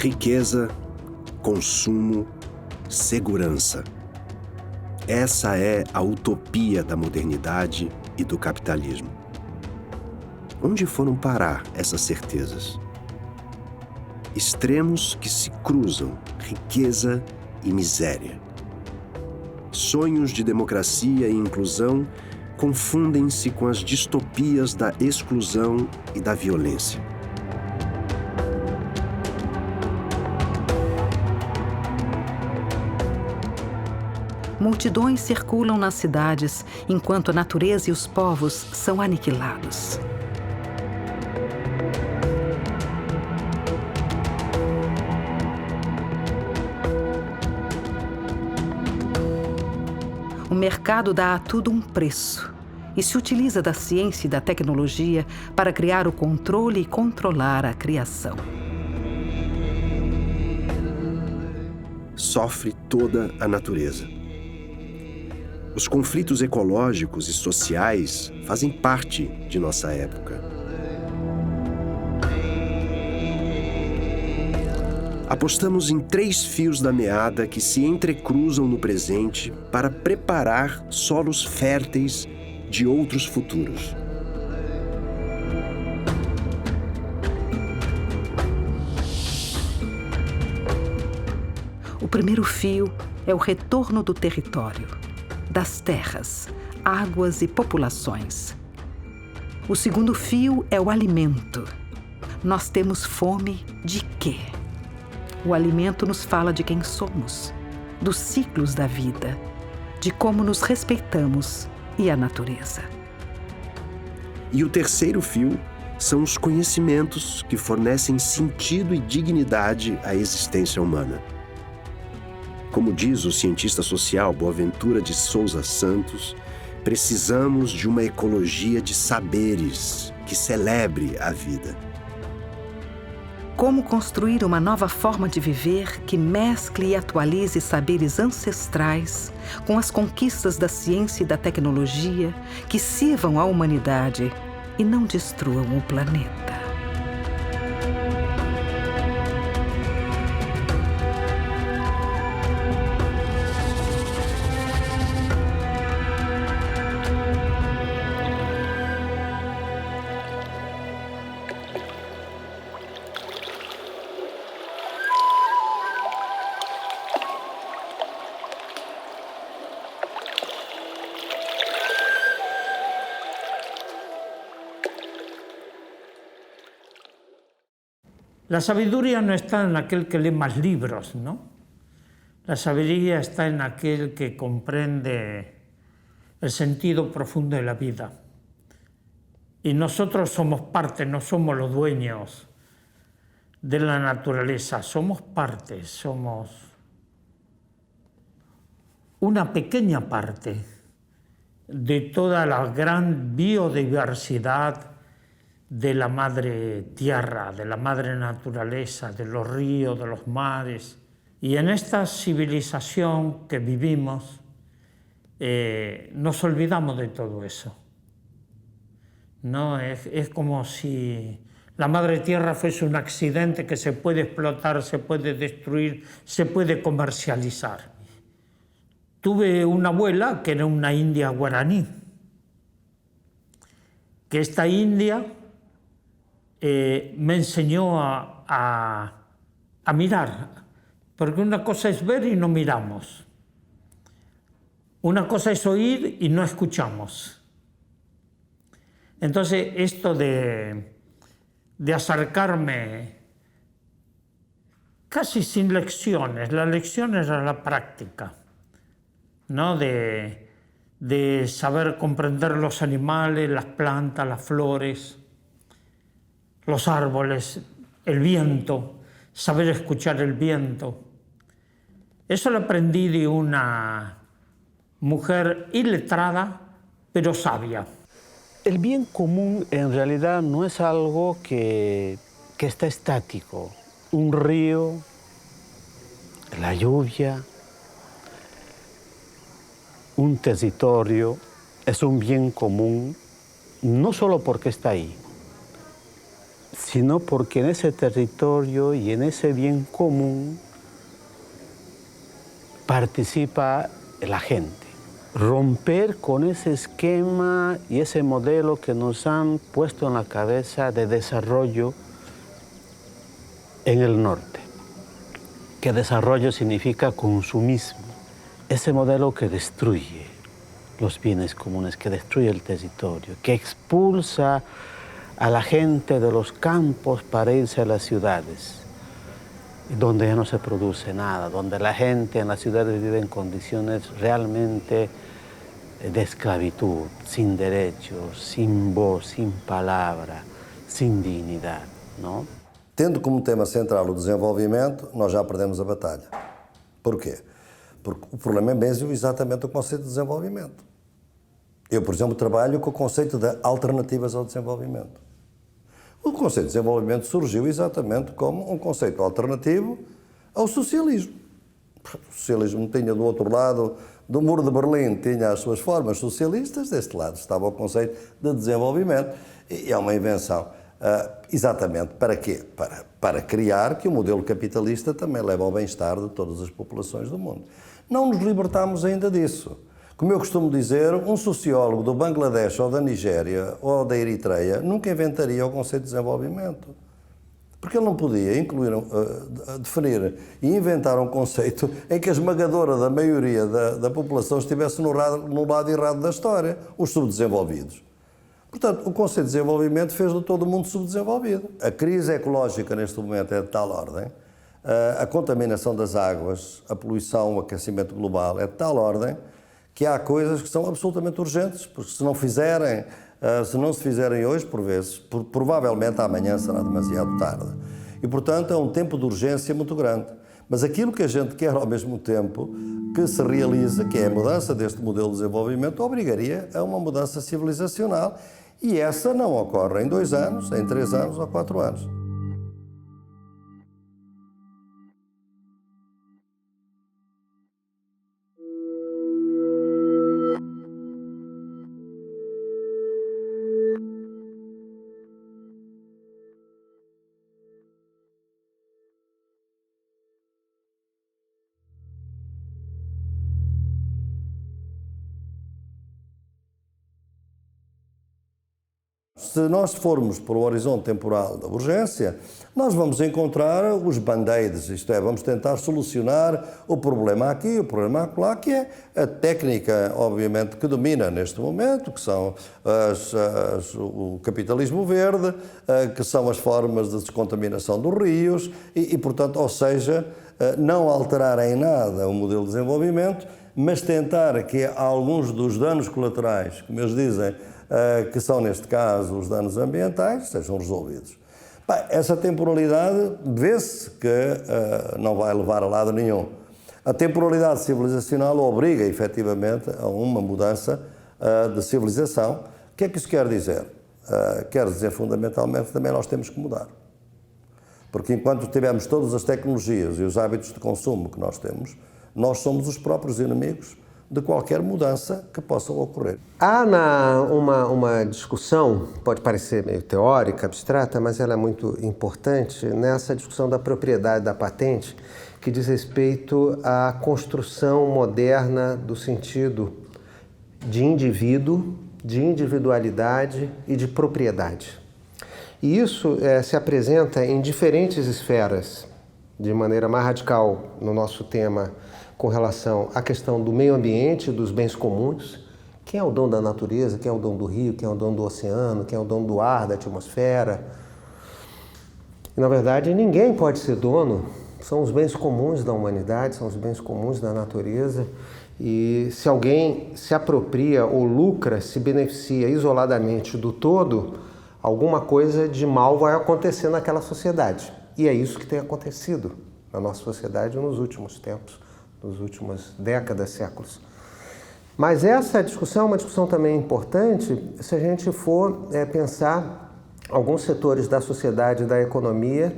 Riqueza, consumo, segurança. Essa é a utopia da modernidade e do capitalismo. Onde foram parar essas certezas? Extremos que se cruzam, riqueza e miséria. Sonhos de democracia e inclusão confundem-se com as distopias da exclusão e da violência. Multidões circulam nas cidades, enquanto a natureza e os povos são aniquilados. O mercado dá a tudo um preço e se utiliza da ciência e da tecnologia para criar o controle e controlar a criação. Sofre toda a natureza. Os conflitos ecológicos e sociais fazem parte de nossa época. Apostamos em 3 fios da meada que se entrecruzam no presente para preparar solos férteis de outros futuros. O primeiro fio é o retorno do território, das terras, águas e populações. O segundo fio é o alimento. Nós temos fome de quê? O alimento nos fala de quem somos, dos ciclos da vida, de como nos respeitamos e a natureza. E o terceiro fio são os conhecimentos que fornecem sentido e dignidade à existência humana. Como diz o cientista social Boaventura de Souza Santos, precisamos de uma ecologia de saberes que celebre a vida. Como construir uma nova forma de viver que mescle e atualize saberes ancestrais com as conquistas da ciência e da tecnologia que sirvam à humanidade e não destruam o planeta. La sabiduría no está en aquel que lee más libros, ¿no? La sabiduría está en aquel que comprende el sentido profundo de la vida. Y nosotros somos parte, no somos los dueños de la naturaleza, somos parte, somos una pequeña parte de toda la gran biodiversidad de la madre tierra, de la madre naturaleza, de los ríos, de los mares. Y en esta civilización que vivimos, nos olvidamos de todo eso. ¿No? Es como si la madre tierra fuese un accidente que se puede explotar, se puede destruir, se puede comercializar. Tuve una abuela que era una india guaraní, que esta india me enseñó a mirar, porque una cosa es ver y no miramos. Una cosa es oír y no escuchamos. Entonces, esto de acercarme casi sin lecciones, la lección era la práctica, ¿no? De saber comprender los animales, las plantas, las flores, los árboles, el viento, saber escuchar el viento. Eso lo aprendí de una mujer iletrada, pero sabia. El bien común en realidad no es algo que está estático. Un río, la lluvia, un territorio es un bien común no solo porque está ahí, sino porque en ese territorio y en ese bien común participa la gente. Romper con ese esquema y ese modelo que nos han puesto en la cabeza de desarrollo en el norte, que desarrollo significa consumismo, ese modelo que destruye los bienes comunes, que destruye el territorio, que expulsa a la gente de los campos para irse a las ciudades, donde ya no se produce nada, donde la gente en las ciudades vive en condiciones realmente de esclavitud, sin derechos, sin voz, sin palavra, sem dignidade, não? Tendo como tema central o desenvolvimento, nós já perdemos a batalha. Porquê? Porque o problema é mesmo exatamente o conceito de desenvolvimento. Eu, por exemplo, trabalho com o conceito de alternativas ao desenvolvimento. O conceito de desenvolvimento surgiu exatamente como um conceito alternativo ao socialismo. O socialismo tinha do outro lado do Muro de Berlim, tinha as suas formas socialistas, deste lado estava o conceito de desenvolvimento. E é uma invenção. Exatamente para quê? Para criar que o modelo capitalista também leva ao bem-estar de todas as populações do mundo. Não nos libertamos ainda disso. Como eu costumo dizer, um sociólogo do Bangladesh ou da Nigéria ou da Eritreia nunca inventaria o conceito de desenvolvimento. Porque ele não podia incluir, definir e inventar um conceito em que a esmagadora da maioria da população estivesse no lado errado da história, os subdesenvolvidos. Portanto, o conceito de desenvolvimento fez de todo o mundo subdesenvolvido. A crise ecológica neste momento é de tal ordem, a contaminação das águas, a poluição, o aquecimento global é de tal ordem que há coisas que são absolutamente urgentes, porque se não se fizerem hoje, por vezes, provavelmente amanhã será demasiado tarde. E, portanto, é um tempo de urgência muito grande. Mas aquilo que a gente quer ao mesmo tempo que se realiza, que é a mudança deste modelo de desenvolvimento, obrigaria a uma mudança civilizacional. E essa não ocorre em 2 anos, em 3 anos ou 4 anos. Se nós formos para o horizonte temporal da urgência, nós vamos encontrar os band-aids, isto é, vamos tentar solucionar o problema aqui, o problema acolá, que é a técnica, obviamente, que domina neste momento, que são o capitalismo verde, que são as formas de descontaminação dos rios e, portanto, ou seja, não alterar em nada o modelo de desenvolvimento, mas tentar que alguns dos danos colaterais, como eles dizem, que são, neste caso, os danos ambientais, sejam resolvidos. Bem, essa temporalidade vê-se que não vai levar a lado nenhum. A temporalidade civilizacional obriga, efetivamente, a uma mudança de civilização. O que é que isso quer dizer? Quer dizer, fundamentalmente, também nós temos que mudar. Porque enquanto tivermos todas as tecnologias e os hábitos de consumo que nós temos, nós somos os próprios inimigos de qualquer mudança que possa ocorrer. Há uma discussão, pode parecer meio teórica, abstrata, mas ela é muito importante, nessa discussão da propriedade da patente, que diz respeito à construção moderna do sentido de indivíduo, de individualidade e de propriedade. E isso se apresenta em diferentes esferas, de maneira mais radical no nosso tema, com relação à questão do meio ambiente, dos bens comuns. Quem é o dono da natureza, quem é o dono do rio, quem é o dono do oceano, quem é o dono do ar, da atmosfera. E, na verdade, ninguém pode ser dono, são os bens comuns da humanidade, são os bens comuns da natureza. E se alguém se apropria ou lucra, se beneficia isoladamente do todo, alguma coisa de mal vai acontecer naquela sociedade. E é isso que tem acontecido na nossa sociedade nos últimos tempos, nas últimas décadas, séculos. Mas essa discussão é uma discussão também importante se a gente for pensar alguns setores da sociedade, da economia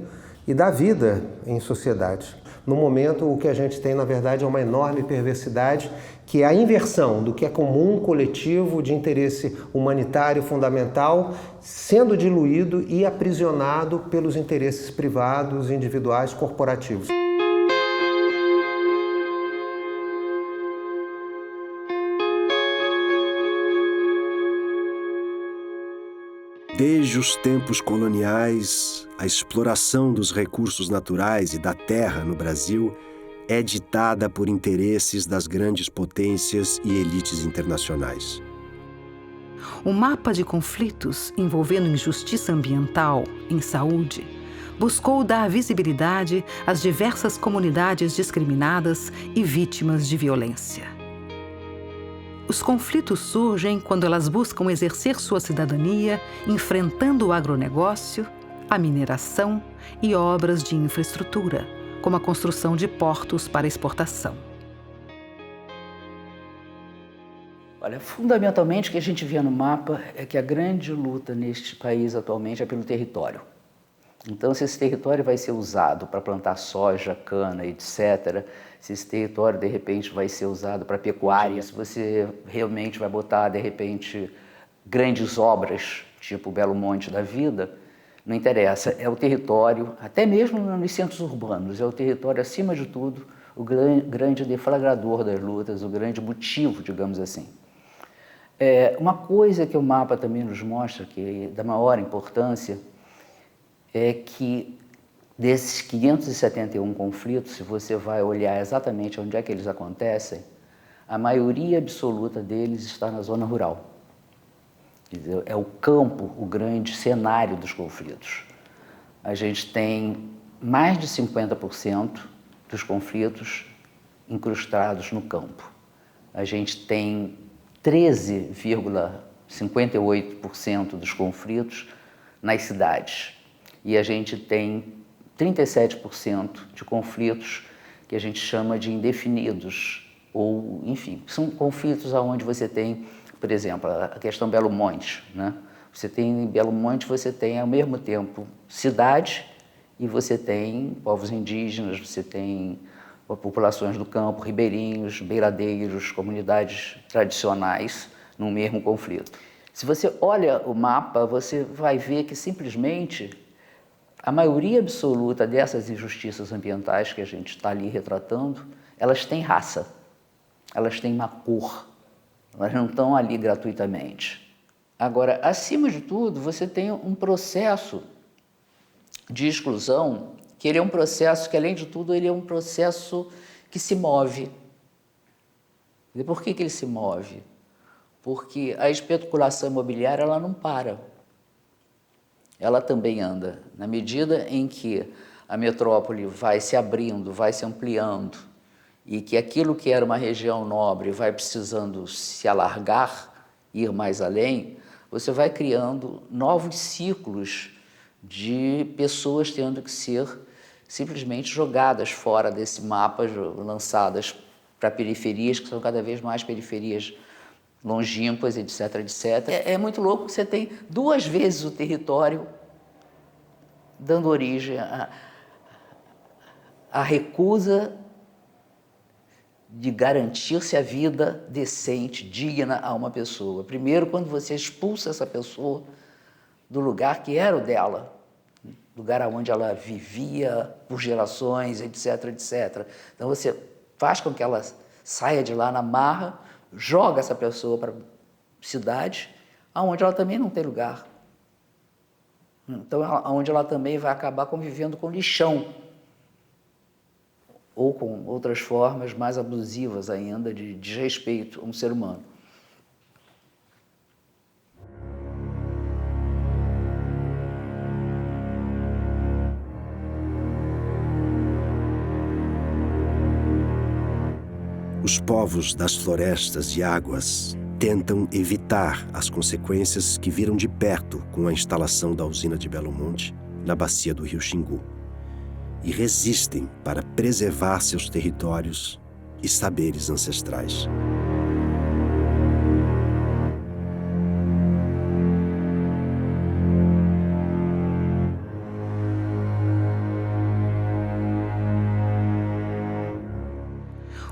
e da vida em sociedade. No momento, o que a gente tem, na verdade, é uma enorme perversidade, que é a inversão do que é comum, coletivo, de interesse humanitário fundamental, sendo diluído e aprisionado pelos interesses privados, individuais, corporativos. Desde os tempos coloniais, a exploração dos recursos naturais e da terra no Brasil é ditada por interesses das grandes potências e elites internacionais. O mapa de conflitos envolvendo injustiça ambiental, em saúde, buscou dar visibilidade às diversas comunidades discriminadas e vítimas de violência. Os conflitos surgem quando elas buscam exercer sua cidadania enfrentando o agronegócio, a mineração e obras de infraestrutura, como a construção de portos para exportação. Olha, fundamentalmente o que a gente vê no mapa é que a grande luta neste país atualmente é pelo território. Então, se esse território vai ser usado para plantar soja, cana, etc., se esse território, de repente, vai ser usado para pecuária, se você realmente vai botar, de repente, grandes obras, tipo o Belo Monte da vida, não interessa, é o território, até mesmo nos centros urbanos, é o território, acima de tudo, o grande deflagrador das lutas, o grande motivo, digamos assim. Uma coisa que o mapa também nos mostra, que é da maior importância, é que desses 571 conflitos, se você vai olhar exatamente onde é que eles acontecem, a maioria absoluta deles está na zona rural. Quer dizer, é o campo o grande cenário dos conflitos. A gente tem mais de 50% dos conflitos incrustados no campo. A gente tem 13,58% dos conflitos nas cidades. E a gente tem 37% de conflitos que a gente chama de indefinidos, ou, enfim, são conflitos onde você tem, por exemplo, a questão Belo Monte, né? Você tem em Belo Monte, você tem ao mesmo tempo cidade e você tem povos indígenas, você tem populações do campo, ribeirinhos, beiradeiros, comunidades tradicionais no mesmo conflito. Se você olha o mapa, você vai ver que simplesmente a maioria absoluta dessas injustiças ambientais que a gente está ali retratando, elas têm raça, elas têm uma cor, elas não estão ali gratuitamente. Agora, acima de tudo, você tem um processo de exclusão, que ele é um processo que, além de tudo, ele é um processo que se move. E por que ele se move? Porque a especulação imobiliária ela não para. Ela também anda. Na medida em que a metrópole vai se abrindo, vai se ampliando, e que aquilo que era uma região nobre vai precisando se alargar, ir mais além, você vai criando novos ciclos de pessoas tendo que ser simplesmente jogadas fora desse mapa, lançadas para periferias, que são cada vez mais periferias longínquas, etc, etc. É muito louco, você tem 2 vezes o território dando origem à recusa de garantir-se a vida decente, digna a uma pessoa. Primeiro, quando você expulsa essa pessoa do lugar que era o dela, lugar onde ela vivia por gerações, etc, etc. Então, você faz com que ela saia de lá na marra, joga essa pessoa para a cidade, onde ela também não tem lugar. Então, onde ela também vai acabar convivendo com lixão, ou com outras formas mais abusivas ainda de desrespeito a um ser humano. Os povos das florestas e águas tentam evitar as consequências que viram de perto com a instalação da usina de Belo Monte na bacia do rio Xingu e resistem para preservar seus territórios e saberes ancestrais.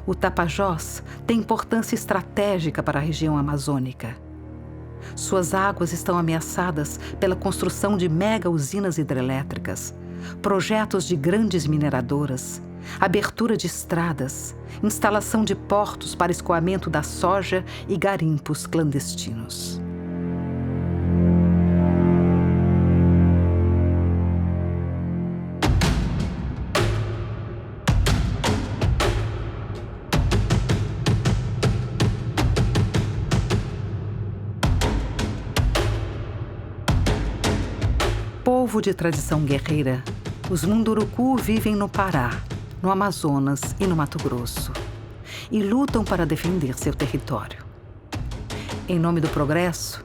O Tapajós tem importância estratégica para a região amazônica. Suas águas estão ameaçadas pela construção de mega-usinas hidrelétricas, projetos de grandes mineradoras, abertura de estradas, instalação de portos para escoamento da soja e garimpos clandestinos. Povo de tradição guerreira, os Munduruku vivem no Pará, no Amazonas e no Mato Grosso, e lutam para defender seu território. Em nome do progresso,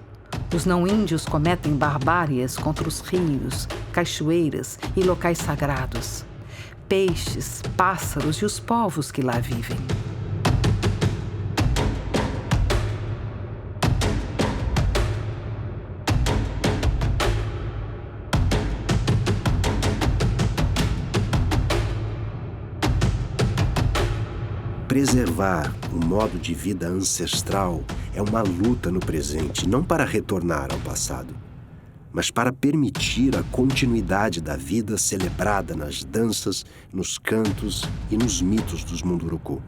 os não-índios cometem barbáries contra os rios, cachoeiras e locais sagrados, peixes, pássaros e os povos que lá vivem. Preservar o modo de vida ancestral é uma luta no presente, não para retornar ao passado, mas para permitir a continuidade da vida celebrada nas danças, nos cantos e nos mitos dos Munduruku.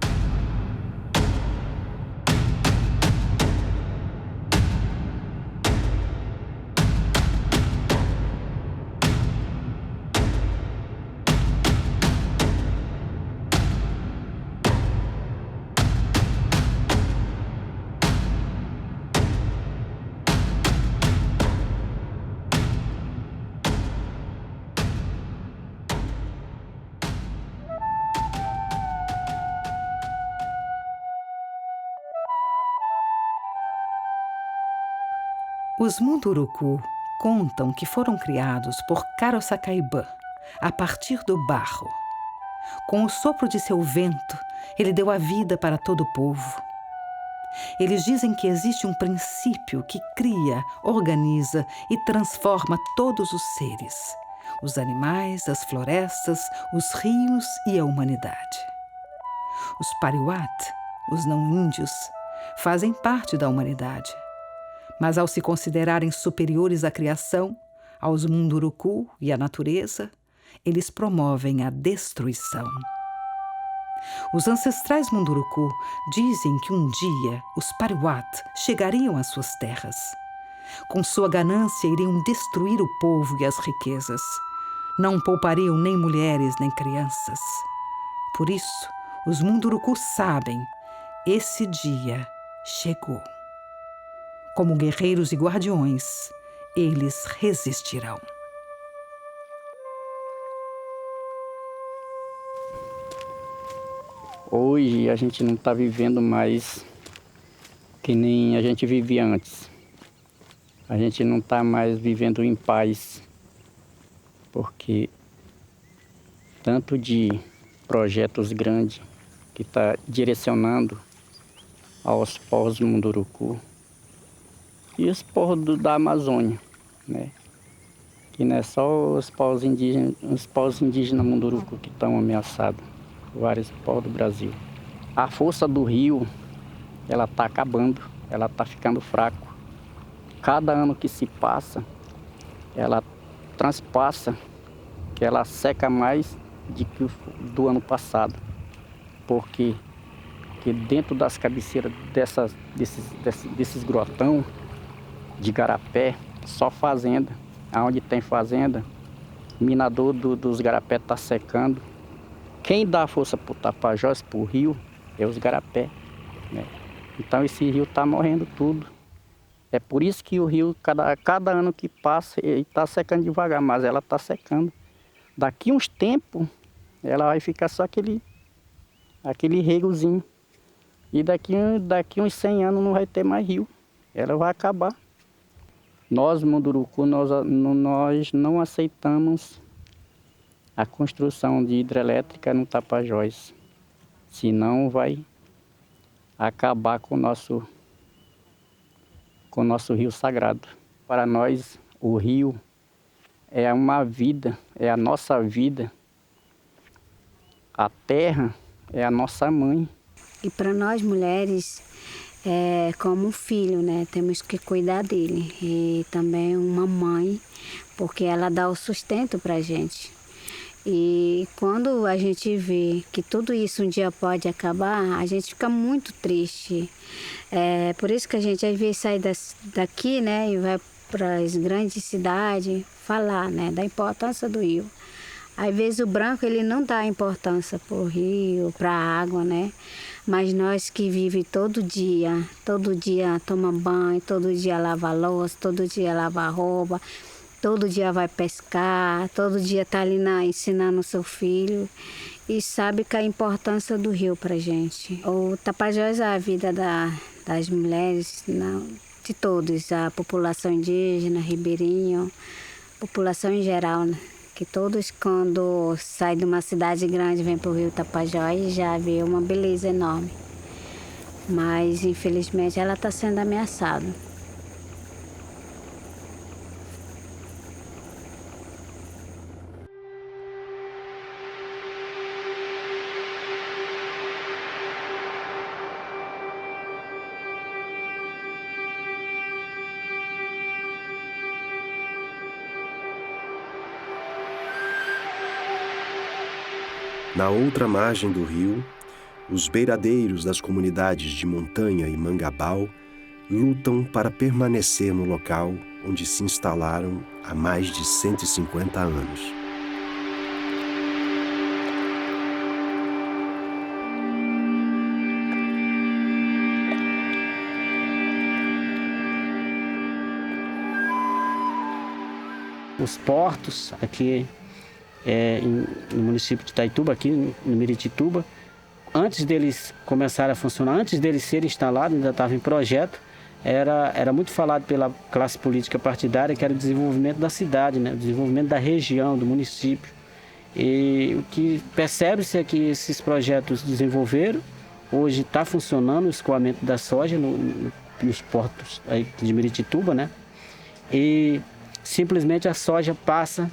Os Munduruku contam que foram criados por Caroçacaibã, a partir do barro. Com o sopro de seu vento, ele deu a vida para todo o povo. Eles dizem que existe um princípio que cria, organiza e transforma todos os seres, os animais, as florestas, os rios e a humanidade. Os Pariwat, os não-índios, fazem parte da humanidade. Mas ao se considerarem superiores à criação, aos Munduruku e à natureza, eles promovem a destruição. Os ancestrais Munduruku dizem que um dia os Pariwat chegariam às suas terras. Com sua ganância iriam destruir o povo e as riquezas. Não poupariam nem mulheres nem crianças. Por isso, os Munduruku sabem, esse dia chegou. Como guerreiros e guardiões, eles resistirão. Hoje a gente não está vivendo mais que nem a gente vivia antes. A gente não está mais vivendo em paz, porque tanto de projetos grandes que está direcionando aos povos Munduruku e os povos da Amazônia, né? Que não é só os povos indígenas Munduruku que estão ameaçados, vários povos do Brasil. A força do rio, ela está acabando, ela está ficando fraco. Cada ano que se passa, ela transpassa, que ela seca mais do ano passado. Porque dentro das cabeceiras desses grotão de garapé, só fazenda. Onde tem fazenda, o minador dos garapé está secando. Quem dá força para o Tapajós, para o rio, é os garapé, né? Então esse rio está morrendo tudo. É por isso que o rio, cada ano que passa, ele está secando devagar, mas ela está secando. Daqui uns tempos, ela vai ficar só aquele regozinho. E daqui uns 100 anos não vai ter mais rio. Ela vai acabar. Nós, Munduruku, nós não aceitamos a construção de hidrelétrica no Tapajós. Senão vai acabar com o nosso rio sagrado. Para nós, o rio é uma vida, é a nossa vida. A terra é a nossa mãe. E para nós mulheres, é como um filho, né? Temos que cuidar dele. E também uma mãe, porque ela dá o sustento para a gente. E quando a gente vê que tudo isso um dia pode acabar, a gente fica muito triste. É por isso que a gente às vezes sai daqui, né, e vai para as grandes cidades falar, né, da importância do rio. Às vezes o branco ele não dá importância para o rio, para a água, né? Mas nós que vivemos todo dia toma banho, todo dia lava louça, todo dia lava roupa, todo dia vai pescar, todo dia está ali ensinando o seu filho e sabe que a importância do rio para a gente. O Tapajós é a vida das mulheres, de todos, a população indígena, ribeirinho, população em geral, né? Que todos quando saem de uma cidade grande vêm para o rio Tapajós já vê uma beleza enorme. Mas infelizmente ela está sendo ameaçada. Na outra margem do rio, os beiradeiros das comunidades de Montanha e Mangabal lutam para permanecer no local onde se instalaram há mais de 150 anos. Os portos aqui no município de Itaituba, aqui no Miritituba, antes deles começarem a funcionar, antes deles serem instalados, ainda estava em projeto, era muito falado pela classe política partidária que era o desenvolvimento da cidade, né? O desenvolvimento da região, do município. E o que percebe-se é que esses projetos desenvolveram, hoje está funcionando o escoamento da soja nos portos aí de Miritituba, né? E simplesmente a soja passa,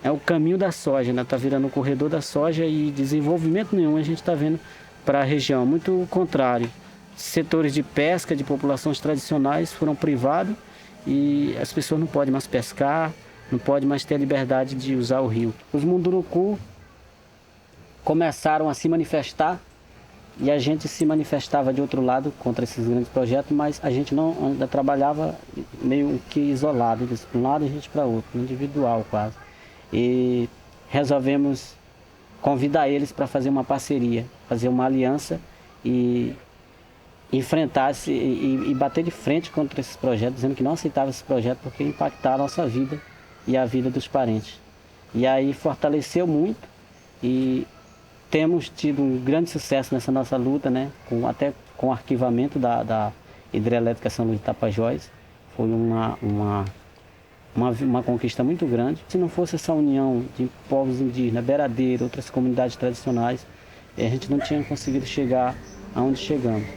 é o caminho da soja, né? Está virando o corredor da soja e desenvolvimento nenhum a gente está vendo para a região, muito o contrário. Setores de pesca de populações tradicionais foram privados e as pessoas não podem mais pescar, não podem mais ter a liberdade de usar o rio. Os Munduruku começaram a se manifestar e a gente se manifestava de outro lado contra esses grandes projetos, mas a gente não ainda trabalhava meio que isolado, eles para um lado e a gente para outro, individual quase. E resolvemos convidar eles para fazer uma parceria, fazer uma aliança e enfrentar e bater de frente contra esses projetos, dizendo que não aceitava esse projeto porque impactava a nossa vida e a vida dos parentes. E aí fortaleceu muito e temos tido um grande sucesso nessa nossa luta, né? Até com o arquivamento da hidrelétrica São Luís de Tapajós. Foi uma conquista muito grande. Se não fosse essa união de povos indígenas, beiradeiro, outras comunidades tradicionais, a gente não tinha conseguido chegar aonde chegamos.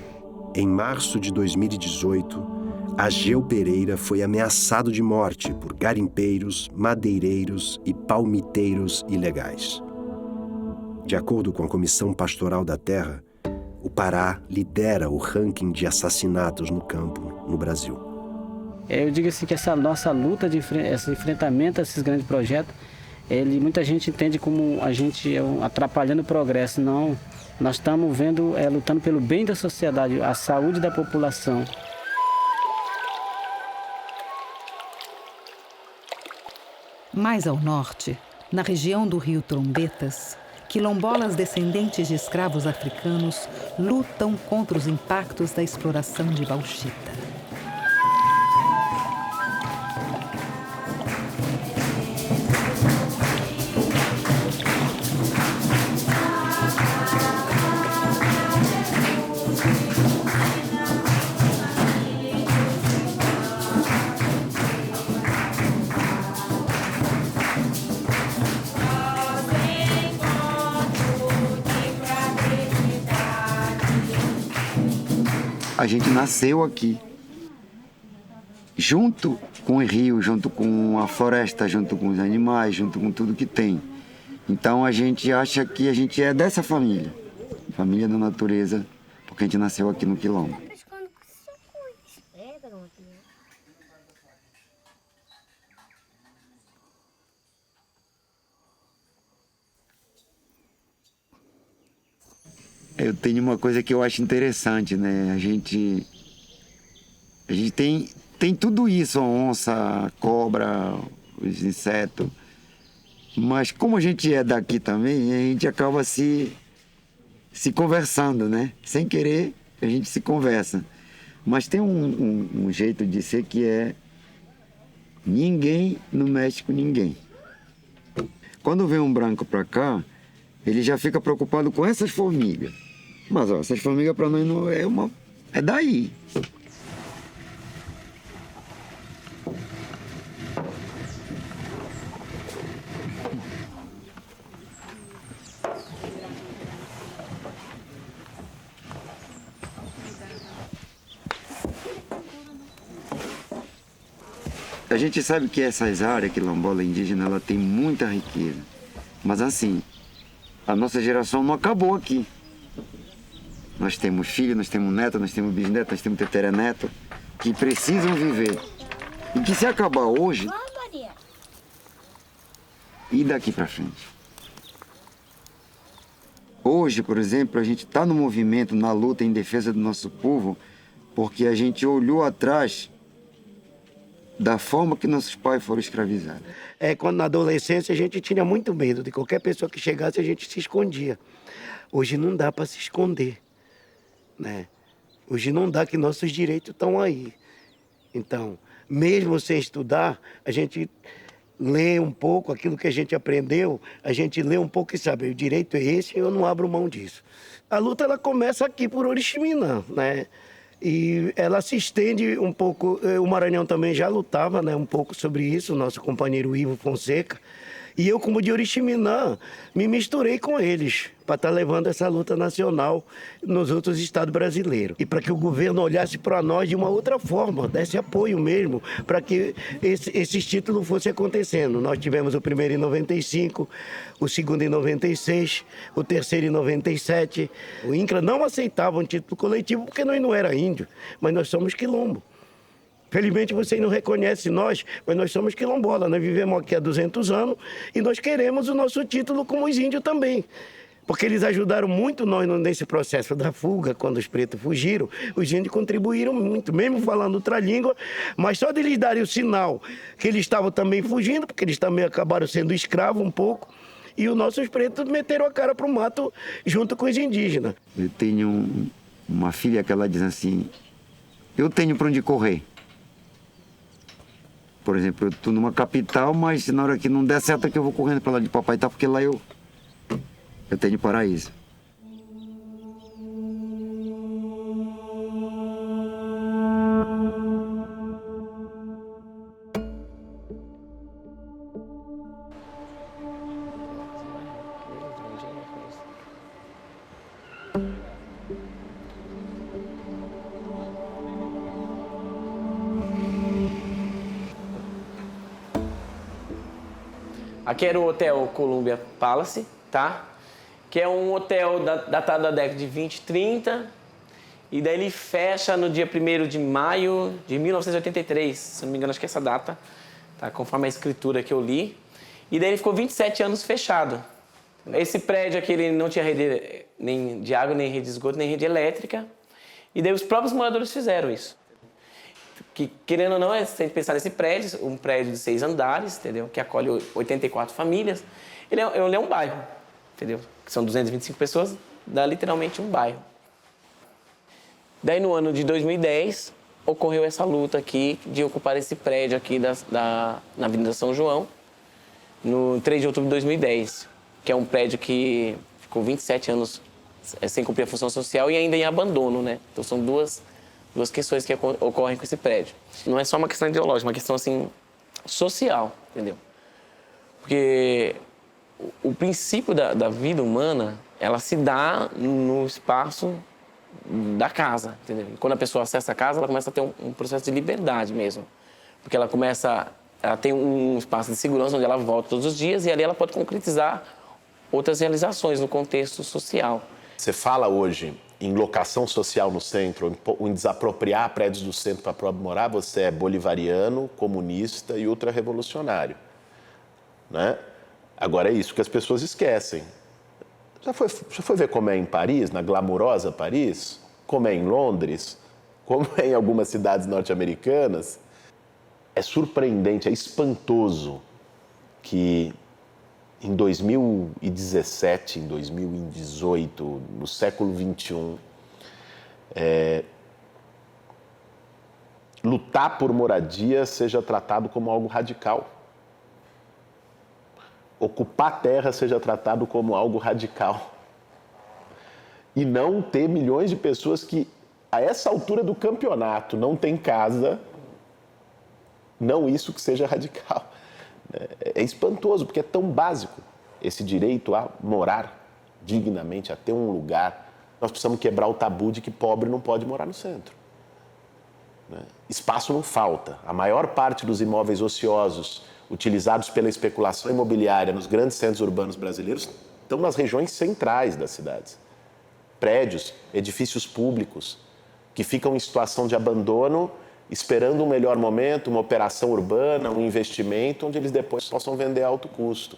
Em março de 2018, Ageu Pereira foi ameaçado de morte por garimpeiros, madeireiros e palmiteiros ilegais. De acordo com a Comissão Pastoral da Terra, o Pará lidera o ranking de assassinatos no campo no Brasil. Eu digo assim que essa nossa luta, esse enfrentamento a esses grandes projetos, muita gente entende como a gente atrapalhando o progresso. Não, nós estamos lutando pelo bem da sociedade, a saúde da população. Mais ao norte, na região do Rio Trombetas, quilombolas descendentes de escravos africanos lutam contra os impactos da exploração de bauxita. A gente nasceu aqui, junto com o rio, junto com a floresta, junto com os animais, junto com tudo que tem. Então a gente acha que a gente é dessa família, família da natureza, porque a gente nasceu aqui no Quilombo. Eu tenho uma coisa que eu acho interessante, né? A gente tem tudo isso, a onça, a cobra, os insetos. Mas como a gente é daqui também, a gente acaba se conversando, né? Sem querer, a gente se conversa. Mas tem um jeito de ser que é ninguém não mexe com ninguém. Quando vem um branco para cá, ele já fica preocupado com essas formigas. Mas ó, essas formigas para nós não é daí. A gente sabe que essas áreas quilombola indígena, ela tem muita riqueza. Mas assim, a nossa geração não acabou aqui. Nós temos filhos, nós temos netos, nós temos bisnetos, nós temos teteraneto, que precisam viver. E que se acabar hoje, e daqui para frente? Hoje, por exemplo, a gente está no movimento, na luta em defesa do nosso povo, porque a gente olhou atrás da forma que nossos pais foram escravizados. Quando na adolescência a gente tinha muito medo de qualquer pessoa que chegasse, a gente se escondia. Hoje não dá para se esconder, né? Hoje não dá, que nossos direitos estão aí. Então, mesmo sem estudar, a gente lê um pouco aquilo que a gente aprendeu, a gente lê um pouco e sabe, o direito é esse, eu não abro mão disso. A luta, ela começa aqui por Oriximiná, né? E ela se estende um pouco, o Maranhão também já lutava, né, um pouco sobre isso, o nosso companheiro Ivo Fonseca. E eu, como de Oriximiná, me misturei com eles para estar levando essa luta nacional nos outros estados brasileiros. E para que o governo olhasse para nós de uma outra forma, desse apoio mesmo, para que esses títulos fossem acontecendo. Nós tivemos o primeiro em 95, o segundo em 96, o terceiro em 97. O INCRA não aceitava um título coletivo porque nós não era índio, mas nós somos quilombo. Felizmente vocês não reconhecem nós, mas nós somos quilombola. Nós vivemos aqui há 200 anos e nós queremos o nosso título como os índios também. Porque eles ajudaram muito nós nesse processo da fuga, quando os pretos fugiram. Os índios contribuíram muito, mesmo falando outra língua, mas só de eles darem o sinal que eles estavam também fugindo, porque eles também acabaram sendo escravos um pouco, e os nossos pretos meteram a cara para o mato junto com os indígenas. Eu tenho uma filha que ela diz assim, eu tenho para onde correr. Por exemplo, eu estou numa capital, mas na hora que não der certo é que eu vou correndo para lá de Papai Tá, porque lá eu tenho paraíso. Aqui era o Hotel Columbia Palace, tá? Que é um hotel datado da década de 20, 30. E daí ele fecha no dia 1º de maio de 1983. Se não me engano, acho que é essa data, tá? Conforme a escritura que eu li. E daí ele ficou 27 anos fechado. Esse prédio aqui, ele não tinha rede nem de água, nem rede de esgoto, nem rede elétrica. E daí os próprios moradores fizeram isso. Que, querendo ou não, se a gente pensar nesse prédio, um prédio de 6 andares, entendeu? Que acolhe 84 famílias, ele é um bairro, entendeu? Que são 225 pessoas, dá literalmente um bairro. Daí, no ano de 2010, ocorreu essa luta aqui de ocupar esse prédio aqui na Avenida São João, no 3 de outubro de 2010, que é um prédio que ficou 27 anos sem cumprir a função social e ainda em abandono, né? Então, são duas questões que ocorrem com esse prédio. Não é só uma questão ideológica, é uma questão, assim, social, entendeu? Porque o princípio da vida humana, ela se dá no espaço da casa, entendeu? E quando a pessoa acessa a casa, ela começa a ter um processo de liberdade mesmo. Porque ela tem um espaço de segurança onde ela volta todos os dias e ali ela pode concretizar outras realizações no contexto social. Você fala hoje em locação social no centro, ou em desapropriar prédios do centro para próprio morar, você é bolivariano, comunista e ultra-revolucionário, né? Agora é isso que as pessoas esquecem. Já foi ver como é em Paris, na glamurosa Paris? Como é em Londres? Como é em algumas cidades norte-americanas? É surpreendente, é espantoso que em 2017, em 2018, no século XXI, lutar por moradia seja tratado como algo radical. Ocupar terra seja tratado como algo radical. E não ter milhões de pessoas que, a essa altura do campeonato, não têm casa, não isso que seja radical. É espantoso, porque é tão básico esse direito a morar dignamente, a ter um lugar. Nós precisamos quebrar o tabu de que pobre não pode morar no centro. Espaço não falta. A maior parte dos imóveis ociosos utilizados pela especulação imobiliária nos grandes centros urbanos brasileiros estão nas regiões centrais das cidades. Prédios, edifícios públicos, que ficam em situação de abandono, esperando um melhor momento, uma operação urbana, um investimento, onde eles depois possam vender a alto custo.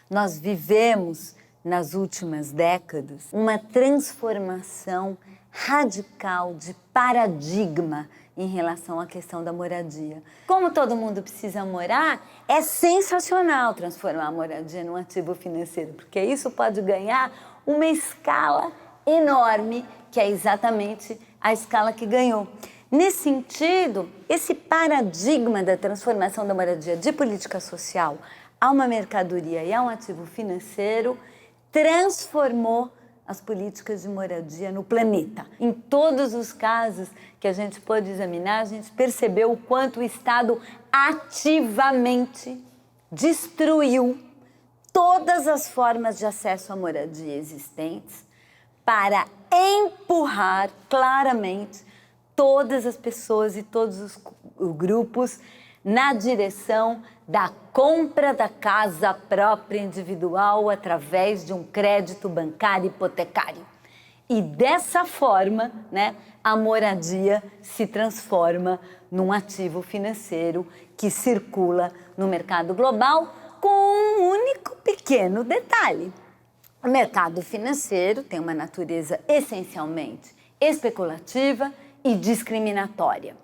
Nós vivemos, nas últimas décadas, uma transformação radical de paradigma em relação à questão da moradia. Como todo mundo precisa morar, é sensacional transformar a moradia num ativo financeiro, porque isso pode ganhar uma escala enorme, que é exatamente a escala que ganhou. Nesse sentido, esse paradigma da transformação da moradia de política social a uma mercadoria e a um ativo financeiro transformou as políticas de moradia no planeta. Em todos os casos que a gente pôde examinar, a gente percebeu o quanto o Estado ativamente destruiu todas as formas de acesso à moradia existentes para empurrar claramente todas as pessoas e todos os grupos na direção da compra da casa própria individual através de um crédito bancário hipotecário. E dessa forma, né, a moradia se transforma num ativo financeiro que circula no mercado global com um único pequeno detalhe. O mercado financeiro tem uma natureza essencialmente especulativa e discriminatória.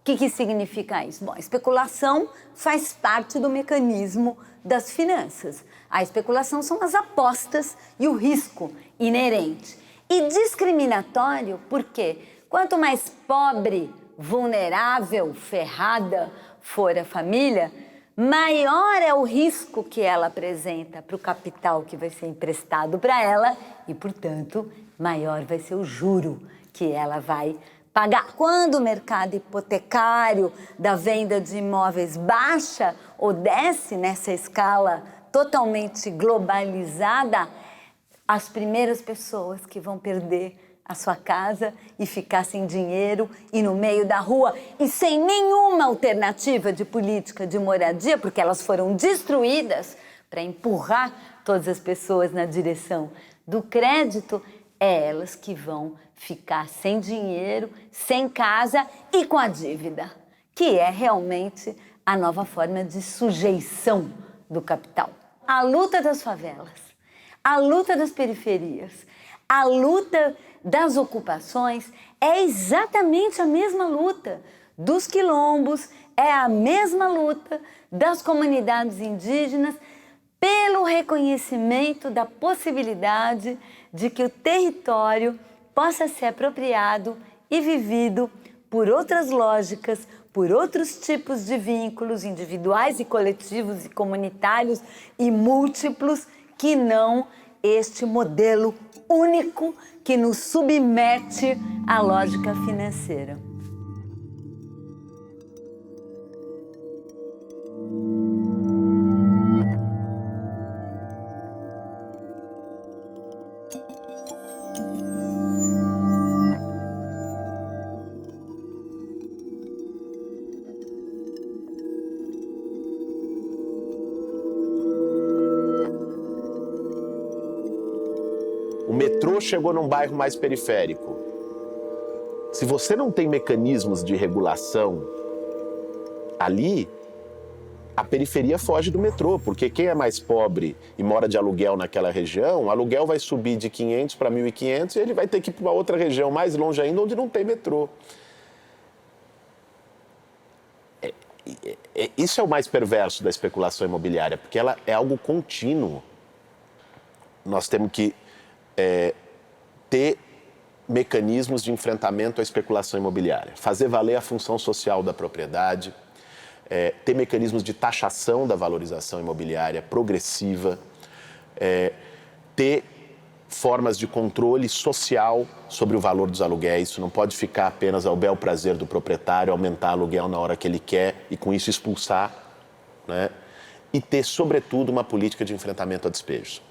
O que significa isso? Bom, a especulação faz parte do mecanismo das finanças. A especulação são as apostas e o risco inerente. E discriminatório porque quanto mais pobre, vulnerável, ferrada for a família, maior é o risco que ela apresenta para o capital que vai ser emprestado para ela e, portanto, maior vai ser o juro que ela vai pagar. Quando o mercado hipotecário da venda de imóveis baixa ou desce nessa escala totalmente globalizada, as primeiras pessoas que vão perder a sua casa e ficar sem dinheiro e no meio da rua e sem nenhuma alternativa de política de moradia, porque elas foram destruídas para empurrar todas as pessoas na direção do crédito, é elas que vão ficar sem dinheiro, sem casa e com a dívida, que é realmente a nova forma de sujeição do capital. A luta das favelas, a luta das periferias, a luta das ocupações é exatamente a mesma luta dos quilombos, é a mesma luta das comunidades indígenas pelo reconhecimento da possibilidade de que o território possa ser apropriado e vivido por outras lógicas, por outros tipos de vínculos individuais e coletivos e comunitários e múltiplos que não este modelo único que nos submete à lógica financeira. O metrô chegou num bairro mais periférico. Se você não tem mecanismos de regulação ali, a periferia foge do metrô, porque quem é mais pobre e mora de aluguel naquela região, o aluguel vai subir de 500 para 1.500 e ele vai ter que ir para uma outra região mais longe ainda, onde não tem metrô. Isso é o mais perverso da especulação imobiliária, porque ela é algo contínuo. Nós temos que ter mecanismos de enfrentamento à especulação imobiliária, fazer valer a função social da propriedade, ter mecanismos de taxação da valorização imobiliária progressiva, ter formas de controle social sobre o valor dos aluguéis. Isso não pode ficar apenas ao bel prazer do proprietário, aumentar aluguel na hora que ele quer e com isso expulsar, né? E ter, sobretudo, uma política de enfrentamento a despejos.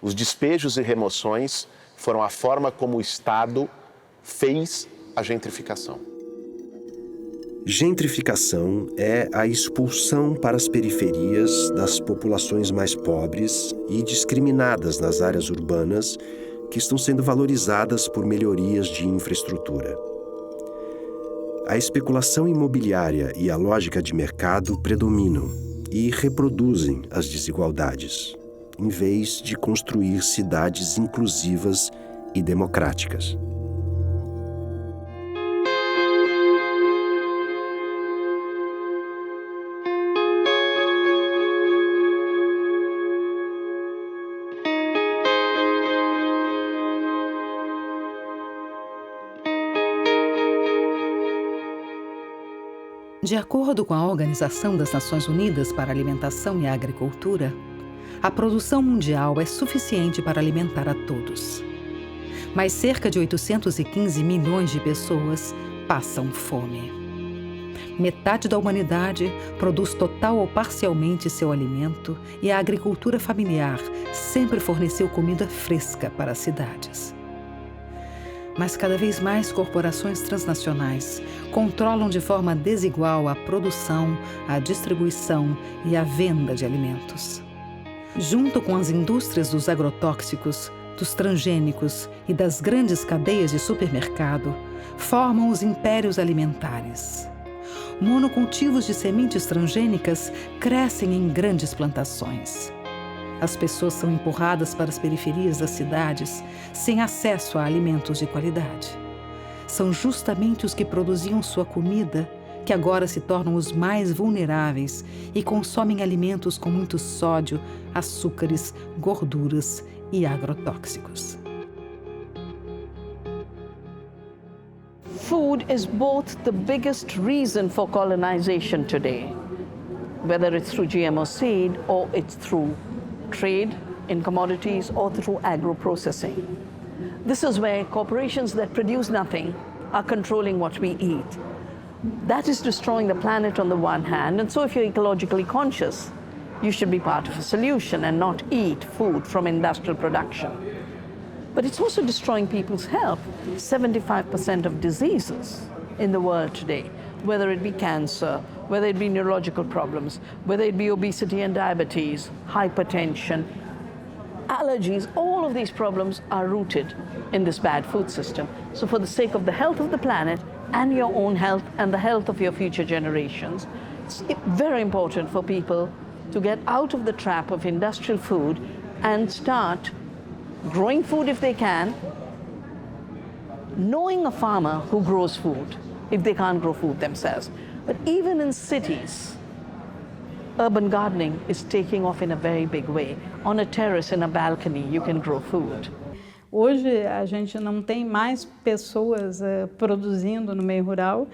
Os despejos e remoções foram a forma como o Estado fez a gentrificação. Gentrificação é a expulsão para as periferias das populações mais pobres e discriminadas nas áreas urbanas que estão sendo valorizadas por melhorias de infraestrutura. A especulação imobiliária e a lógica de mercado predominam e reproduzem as desigualdades, em vez de construir cidades inclusivas e democráticas. De acordo com a Organização das Nações Unidas para a Alimentação e a Agricultura, a produção mundial é suficiente para alimentar a todos. Mas cerca de 815 milhões de pessoas passam fome. Metade da humanidade produz total ou parcialmente seu alimento e a agricultura familiar sempre forneceu comida fresca para as cidades. Mas cada vez mais corporações transnacionais controlam de forma desigual a produção, a distribuição e a venda de alimentos. Junto com as indústrias dos agrotóxicos, dos transgênicos e das grandes cadeias de supermercado, formam os impérios alimentares. Monocultivos de sementes transgênicas crescem em grandes plantações. As pessoas são empurradas para as periferias das cidades sem acesso a alimentos de qualidade. São justamente os que produziam sua comida que agora se tornam os mais vulneráveis e consomem alimentos com muito sódio, açúcares, gorduras e agrotóxicos. Food is both the biggest reason for colonization today, whether it's through GMO seed or it's through trade in commodities or through agro-processing. This is where corporations that produce nothing are controlling what we eat. That is destroying the planet on the one hand, and so if you're ecologically conscious, you should be part of a solution and not eat food from industrial production. But it's also destroying people's health. 75% of diseases in the world today, whether it be cancer, whether it be neurological problems, whether it be obesity and diabetes, hypertension, allergies, all of these problems are rooted in this bad food system. So for the sake of the health of the planet and your own health and the health of your future generations, it's very important for people to get out of the trap of industrial food and start growing food if they can, knowing a farmer who grows food if they can't grow food themselves. But even in cities, urban gardening is taking off in a very big way. On a terrace, in a balcony, you can grow food. Hoje a gente não tem mais pessoas produzindo no meio rural,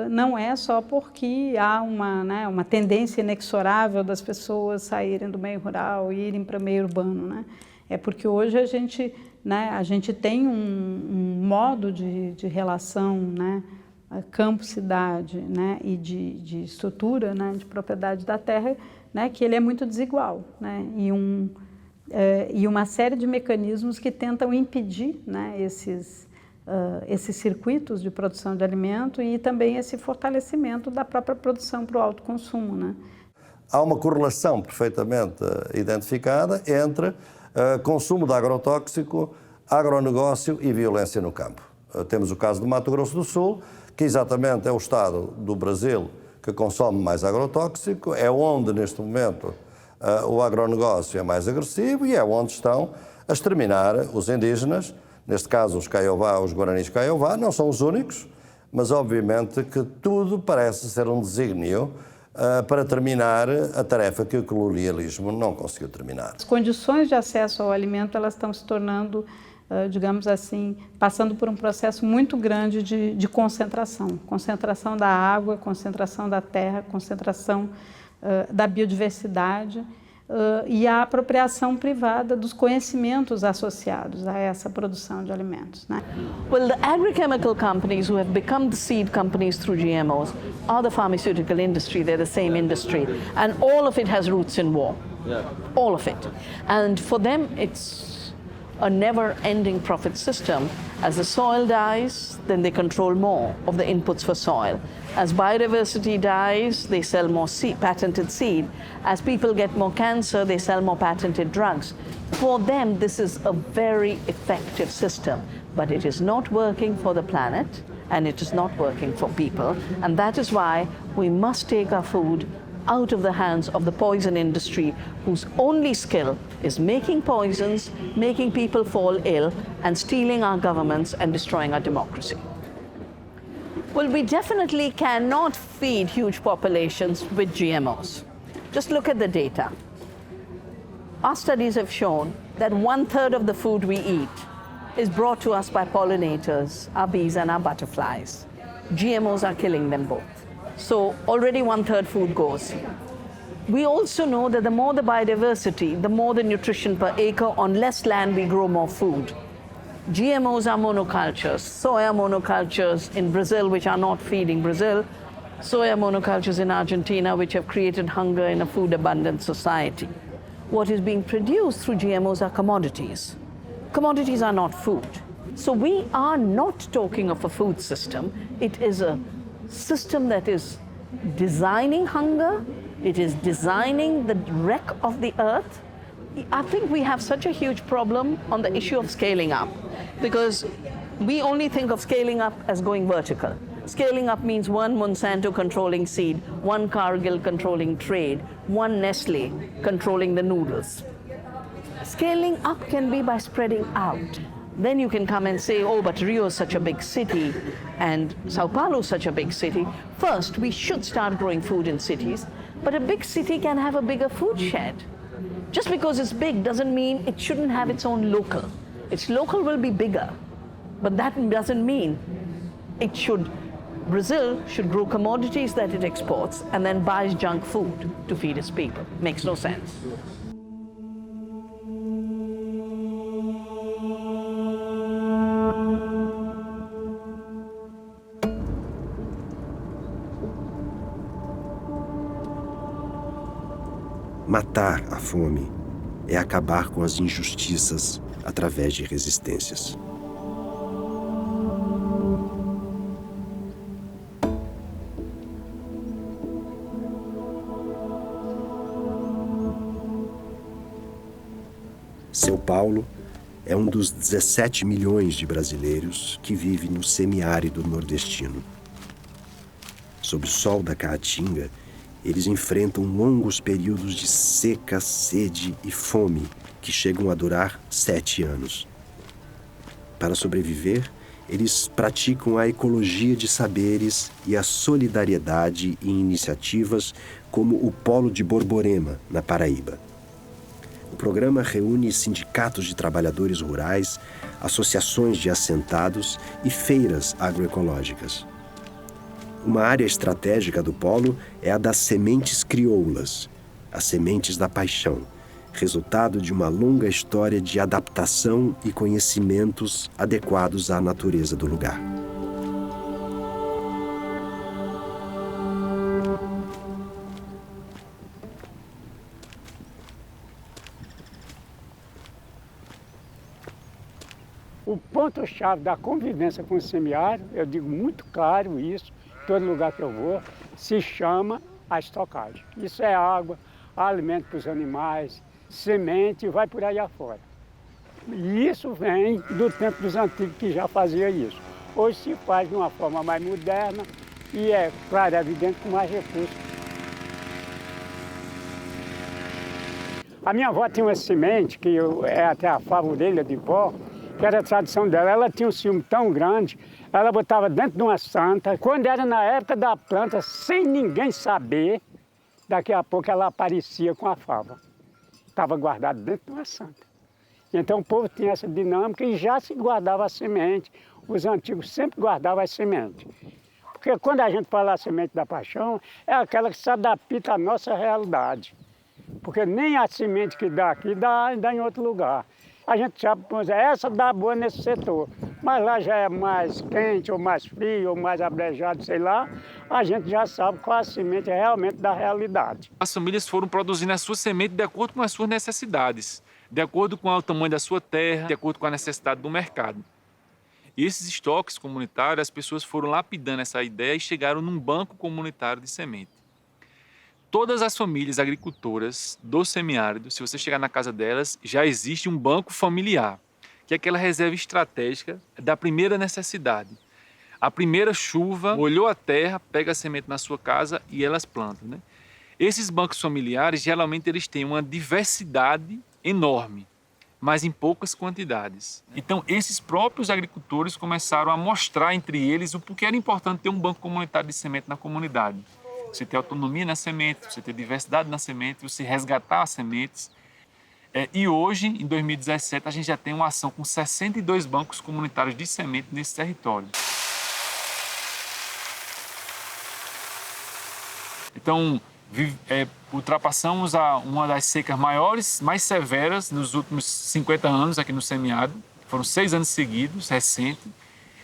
não é só porque há uma tendência inexorável das pessoas saírem do meio rural e irem para o meio urbano, né? É porque hoje a gente tem um modo de relação, né, campo-cidade, né, e de estrutura, né, de propriedade da terra, né, que ele é muito desigual, né, e uma série de mecanismos que tentam impedir, né, esses circuitos de produção de alimento e também esse fortalecimento da própria produção para o autoconsumo, né. Há uma correlação perfeitamente identificada entre consumo de agrotóxico, agronegócio e violência no campo. Temos o caso do Mato Grosso do Sul, que exatamente é o estado do Brasil que consome mais agrotóxico, é onde, neste momento, o agronegócio é mais agressivo e é onde estão a exterminar os indígenas, neste caso os Kaiowá, os Guaranis Kaiowá, não são os únicos, mas obviamente que tudo parece ser um desígnio para terminar a tarefa que o colonialismo não conseguiu terminar. As condições de acesso ao alimento, elas estão se tornando, digamos assim, passando por um processo muito grande de concentração. Concentração da água, concentração da terra, concentração da biodiversidade e a apropriação privada dos conhecimentos associados a essa produção de alimentos, né? Well, the agrochemical companies who have become the seed companies through GMOs are the pharmaceutical industry. They're the same industry. And all of it has roots in war. Yeah. All of it. And for them, it's a never-ending profit system. As the soil dies, then they control more of the inputs for soil. As biodiversity dies, they sell more patented seed. As people get more cancer, they sell more patented drugs. For them, this is a very effective system, but it is not working for the planet, and it is not working for people. And that is why we must take our food out of the hands of the poison industry, whose only skill is making poisons, making people fall ill, and stealing our governments and destroying our democracy. Well, we definitely cannot feed huge populations with GMOs. Just look at the data. Our studies have shown that 1/3 of the food we eat is brought to us by pollinators, our bees and our butterflies. GMOs are killing them both. So already 1/3 food goes. We also know that the more the biodiversity, the more the nutrition per acre. On less land, we grow more food. GMOs are monocultures, soya monocultures in Brazil, which are not feeding Brazil, soya monocultures in Argentina, which have created hunger in a food-abundant society. What is being produced through GMOs are commodities. Commodities are not food. So we are not talking of a food system. It is a system that is designing hunger, it is designing the wreck of the earth. I think we have such a huge problem on the issue of scaling up, because we only think of scaling up as going vertical. Scaling up means one Monsanto controlling seed, one Cargill controlling trade, one Nestle controlling the noodles. Scaling up can be by spreading out. Then you can come and say, oh, but Rio is such a big city and Sao Paulo is such a big city. First, we should start growing food in cities, but a big city can have a bigger food shed. Just because it's big doesn't mean it shouldn't have its own local. Its local will be bigger, but that doesn't mean it should. Brazil should grow commodities that it exports and then buys junk food to feed its people. Makes no sense. Matar a fome é acabar com as injustiças através de resistências. São Paulo é um dos 17 milhões de brasileiros que vive no semiárido nordestino. Sob o sol da Caatinga, eles enfrentam longos períodos de seca, sede e fome que chegam a durar 7 anos. Para sobreviver, eles praticam a ecologia de saberes e a solidariedade em iniciativas como o Polo de Borborema, na Paraíba. O programa reúne sindicatos de trabalhadores rurais, associações de assentados e feiras agroecológicas. Uma área estratégica do polo é a das sementes crioulas, as sementes da paixão, resultado de uma longa história de adaptação e conhecimentos adequados à natureza do lugar. O ponto-chave da convivência com o semiárido, eu digo muito claro isso, todo lugar que eu vou, se chama a estocagem. Isso é água, alimento para os animais, semente e vai por aí afora. E isso vem do tempo dos antigos que já fazia isso. Hoje se faz de uma forma mais moderna e é, claro, evidente, com mais recursos. A minha avó tinha uma semente, que é até a fava orelha de vó, que era a tradição dela. Ela tinha um ciúme tão grande, ela botava dentro de uma santa. Quando era na época da planta, sem ninguém saber, daqui a pouco ela aparecia com a fava. Estava guardada dentro de uma santa. Então o povo tinha essa dinâmica e já se guardava a semente. Os antigos sempre guardavam a semente. Porque quando a gente fala a semente da paixão, é aquela que se adapta à nossa realidade. Porque nem a semente que dá aqui dá em outro lugar. A gente sabe, essa dá boa nesse setor, mas lá já é mais quente, ou mais frio, ou mais abrejado, sei lá, a gente já sabe qual a semente é realmente da realidade. As famílias foram produzindo a sua semente de acordo com as suas necessidades, de acordo com o tamanho da sua terra, de acordo com a necessidade do mercado. E esses estoques comunitários, as pessoas foram lapidando essa ideia e chegaram num banco comunitário de semente. Todas as famílias agricultoras do semiárido, se você chegar na casa delas, já existe um banco familiar, que é aquela reserva estratégica da primeira necessidade. A primeira chuva, molhou a terra, pega a semente na sua casa e elas plantam, né? Esses bancos familiares, geralmente, eles têm uma diversidade enorme, mas em poucas quantidades. Então, esses próprios agricultores começaram a mostrar entre eles o porquê era importante ter um banco comunitário de semente na comunidade. Você ter autonomia na semente, você ter diversidade na semente, você resgatar as sementes. E hoje, em 2017, a gente já tem uma ação com 62 bancos comunitários de semente nesse território. Então, ultrapassamos uma das secas maiores, mais severas nos últimos 50 anos aqui no semiárido. Foram 6 anos seguidos, recente,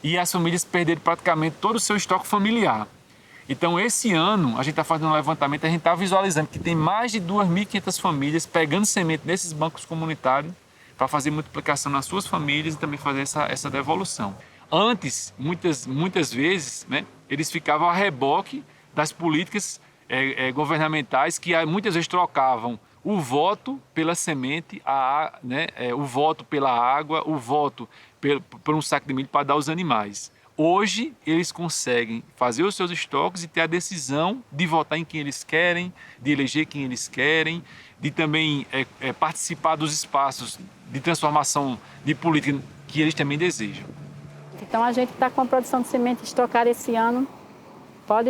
e as famílias perderam praticamente todo o seu estoque familiar. Então, esse ano, a gente está fazendo um levantamento, a gente está visualizando que tem mais de 2.500 famílias pegando semente nesses bancos comunitários para fazer multiplicação nas suas famílias e também fazer essa devolução. Antes, muitas vezes, né, eles ficavam a reboque das políticas governamentais que muitas vezes trocavam o voto pela semente, o voto pela água, o voto por um saco de milho para dar aos animais. Hoje, eles conseguem fazer os seus estoques e ter a decisão de votar em quem eles querem, de eleger quem eles querem, de também participar dos espaços de transformação de política que eles também desejam. Então, a gente está com a produção de semente estocada esse ano. Pode,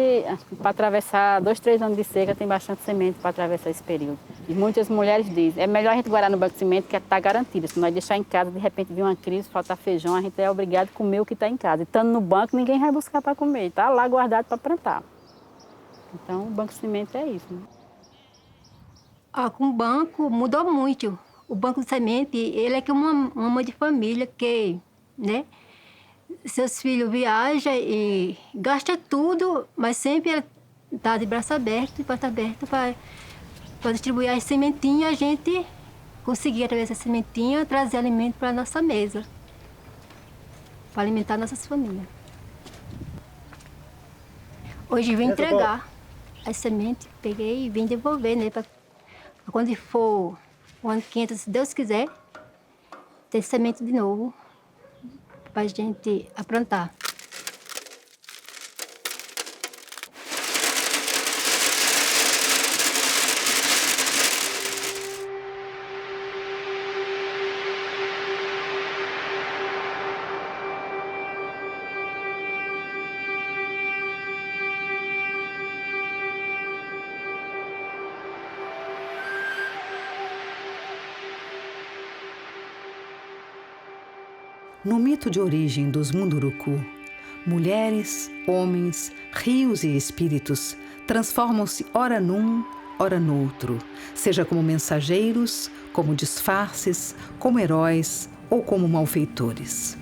para atravessar 2, 3 anos de seca, tem bastante semente para atravessar esse período. E muitas mulheres dizem, é melhor a gente guardar no banco de semente que está garantido. Se nós deixar em casa, de repente vir uma crise, faltar feijão, a gente é obrigado a comer o que está em casa. E estando no banco, ninguém vai buscar para comer, está lá guardado para plantar. Então, o banco de semente é isso. Né? Com o banco mudou muito. O banco de semente, ele é como uma mãe de família que, né? Seus filhos viajam e gastam tudo, mas sempre está de braço aberto para distribuir as sementinhas, a gente conseguir, através dessa sementinha, trazer alimento para a nossa mesa, para alimentar nossas famílias. Hoje vim entregar as sementes, peguei e vim devolver, né? Para quando for o ano 500, se Deus quiser, ter semente de novo para a gente aprontar. No mito de origem dos Munduruku, mulheres, homens, rios e espíritos transformam-se ora num, ora noutro, seja como mensageiros, como disfarces, como heróis ou como malfeitores.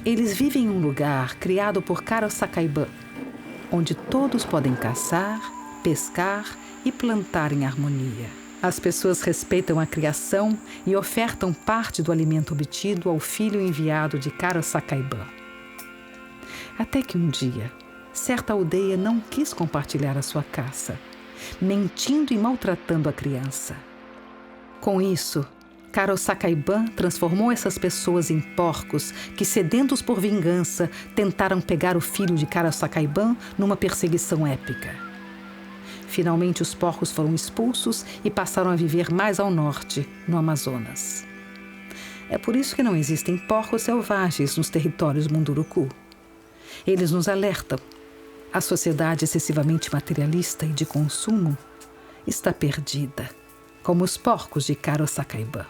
Eles vivem em um lugar criado por Karasakaiban, onde todos podem caçar, pescar e plantar em harmonia. As pessoas respeitam a criação e ofertam parte do alimento obtido ao filho enviado de Karasakaiban. Até que um dia, certa aldeia não quis compartilhar a sua caça, mentindo e maltratando a criança. Com isso, Carol Sacaiban transformou essas pessoas em porcos que, sedentos por vingança, tentaram pegar o filho de Carol Sacaiban numa perseguição épica. Finalmente, os porcos foram expulsos e passaram a viver mais ao norte, no Amazonas. É por isso que não existem porcos selvagens nos territórios Munduruku. Eles nos alertam. A sociedade excessivamente materialista e de consumo está perdida, como os porcos de Carol Sacaiban.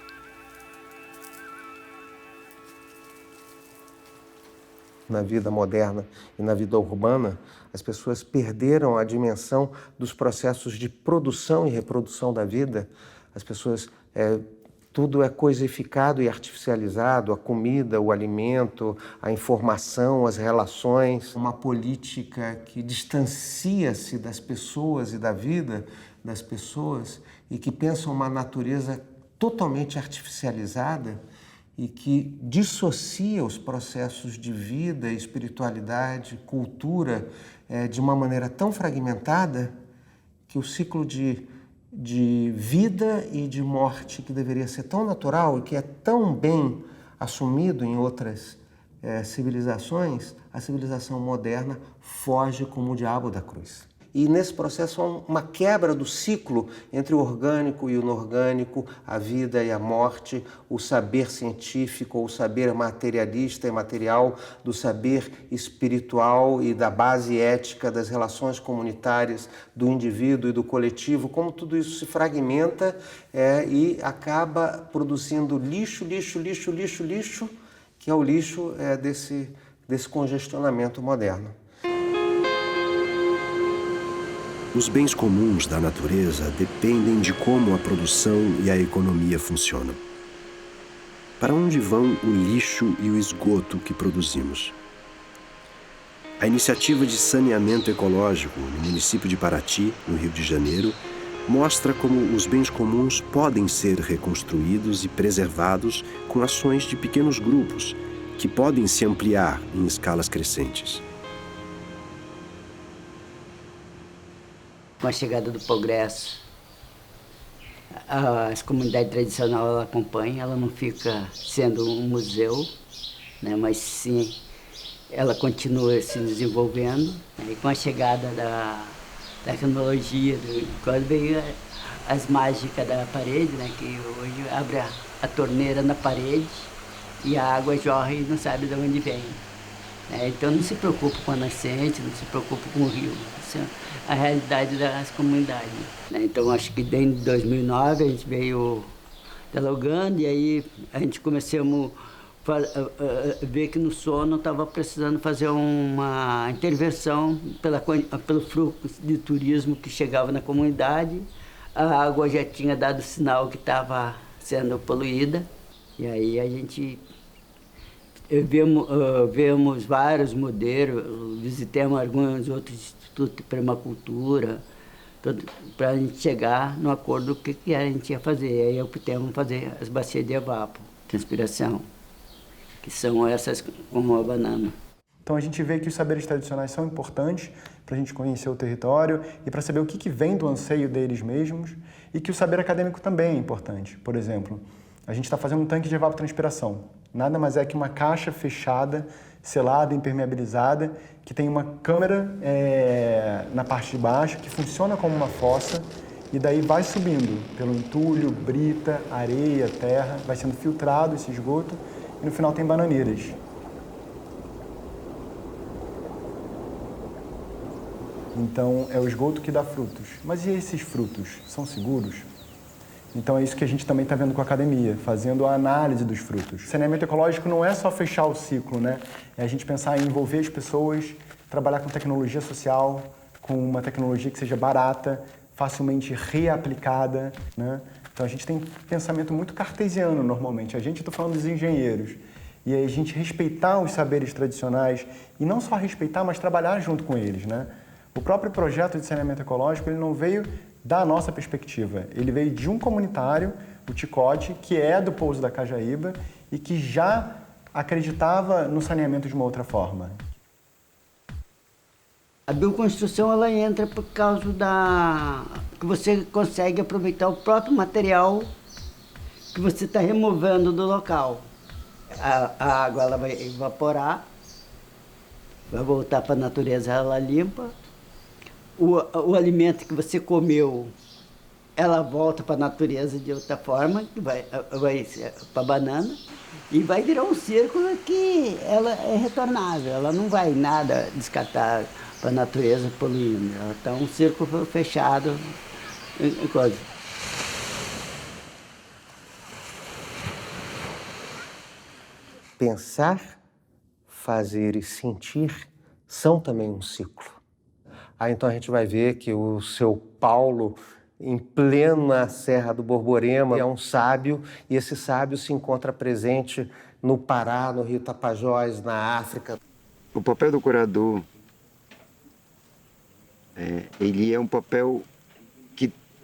Na vida moderna e na vida urbana, as pessoas perderam a dimensão dos processos de produção e reprodução da vida. As pessoas, tudo é coisificado e artificializado, a comida, o alimento, a informação, as relações. Uma política que distancia-se das pessoas e da vida das pessoas e que pensa uma natureza totalmente artificializada e que dissocia os processos de vida, espiritualidade, cultura de uma maneira tão fragmentada que o ciclo de vida e de morte, que deveria ser tão natural e que é tão bem assumido em outras civilizações, a civilização moderna foge como o diabo da cruz. E nesse processo há uma quebra do ciclo entre o orgânico e o inorgânico, a vida e a morte, o saber científico, o saber materialista e material, do saber espiritual e da base ética das relações comunitárias do indivíduo e do coletivo, como tudo isso se fragmenta e acaba produzindo lixo, que é o lixo desse congestionamento moderno. Os bens comuns da natureza dependem de como a produção e a economia funcionam. Para onde vão o lixo e o esgoto que produzimos? A iniciativa de saneamento ecológico no município de Paraty, no Rio de Janeiro, mostra como os bens comuns podem ser reconstruídos e preservados com ações de pequenos grupos que podem se ampliar em escalas crescentes. Com a chegada do progresso, a comunidade tradicional ela acompanha, ela não fica sendo um museu, né, mas sim ela continua se desenvolvendo. E com a chegada da tecnologia, quando veio as mágicas da parede, né, que hoje abre a torneira na parede e a água jorra e não sabe de onde vem. Então não se preocupa com a nascente, não se preocupa com o rio. Isso é a realidade das comunidades. Então acho que desde 2009 a gente veio dialogando e aí a gente começamos a ver que no sono estava precisando fazer uma intervenção pelo fluxo de turismo que chegava na comunidade. A água já tinha dado sinal que estava sendo poluída e aí a gente vemos vários modelos, visitamos alguns outros institutos de permacultura, para a gente chegar no acordo do que a gente ia fazer. Aí optamos fazer as bacias de evapotranspiração, transpiração, que são essas como a banana. Então a gente vê que os saberes tradicionais são importantes para a gente conhecer o território e para saber o que vem do anseio deles mesmos e que o saber acadêmico também é importante. Por exemplo, a gente está fazendo um tanque de evapotranspiração. Nada mais é que uma caixa fechada, selada, impermeabilizada, que tem uma câmera na parte de baixo que funciona como uma fossa e daí vai subindo pelo entulho, brita, areia, terra, vai sendo filtrado esse esgoto e no final tem bananeiras. Então é o esgoto que dá frutos. Mas e esses frutos? São seguros? Então é isso que a gente também está vendo com a academia, fazendo a análise dos frutos. Saneamento ecológico não é só fechar o ciclo, né? É a gente pensar em envolver as pessoas, trabalhar com tecnologia social, com uma tecnologia que seja barata, facilmente reaplicada, né? Então a gente tem pensamento muito cartesiano normalmente. Eu estou falando dos engenheiros. E aí a gente respeitar os saberes tradicionais e não só respeitar, mas trabalhar junto com eles, né? O próprio projeto de saneamento ecológico ele não veio da nossa perspectiva. Ele veio de um comunitário, o Ticote, que é do Pouso da Cajaíba e que já acreditava no saneamento de uma outra forma. A bioconstrução ela entra por causa que você consegue aproveitar o próprio material que você está removendo do local. A água ela vai evaporar, vai voltar para a natureza, ela limpa. O alimento que você comeu, ela volta para a natureza de outra forma, que vai para a banana, e vai virar um círculo que ela é retornável, ela não vai nada descartar para a natureza poluindo. Ela está um círculo fechado. Coisa. Pensar, fazer e sentir são também um ciclo. Então a gente vai ver que o seu Paulo, em plena Serra do Borborema, é um sábio, e esse sábio se encontra presente no Pará, no Rio Tapajós, na África. O papel do curador, ele é um papel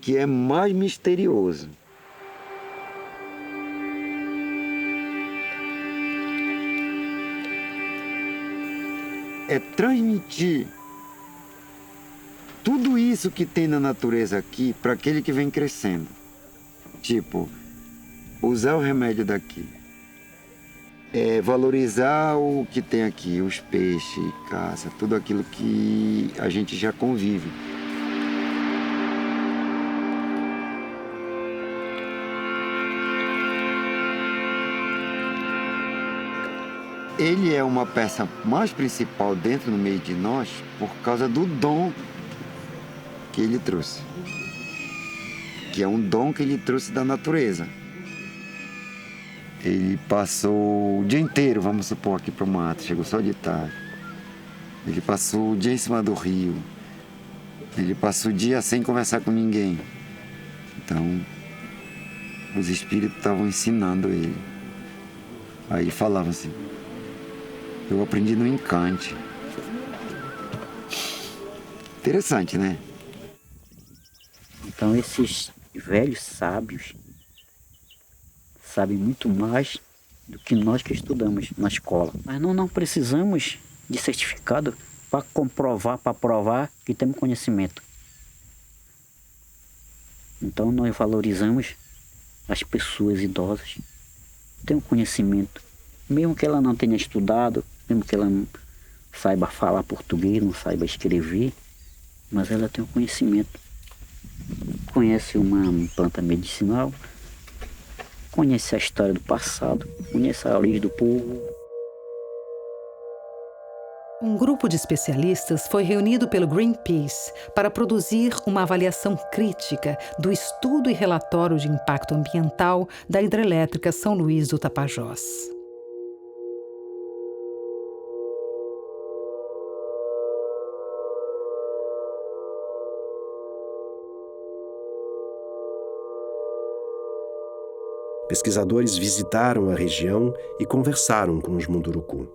que é mais misterioso. É transmitir tudo isso que tem na natureza aqui para aquele que vem crescendo. Tipo, usar o remédio daqui. Valorizar o que tem aqui, os peixes, caça, tudo aquilo que a gente já convive. Ele é uma peça mais principal dentro do meio de nós por causa do dom que ele trouxe. Que é um dom que ele trouxe da natureza. Ele passou o dia inteiro, vamos supor, aqui para o mato, chegou só de tarde. Ele passou o dia em cima do rio. Ele passou o dia sem conversar com ninguém. Então, os espíritos estavam ensinando ele. Aí ele falava assim: eu aprendi no encante. Interessante, né? Então esses velhos sábios sabem muito mais do que nós que estudamos na escola. Mas não precisamos de certificado para comprovar, para provar que temos conhecimento. Então nós valorizamos as pessoas idosas, têm um conhecimento, mesmo que ela não tenha estudado, mesmo que ela não saiba falar português, não saiba escrever, mas ela tem um conhecimento. Conhece uma planta medicinal, conhece a história do passado, conhece a origem do povo. Um grupo de especialistas foi reunido pelo Greenpeace para produzir uma avaliação crítica do estudo e relatório de impacto ambiental da hidrelétrica São Luís do Tapajós. Pesquisadores visitaram a região e conversaram com os Munduruku.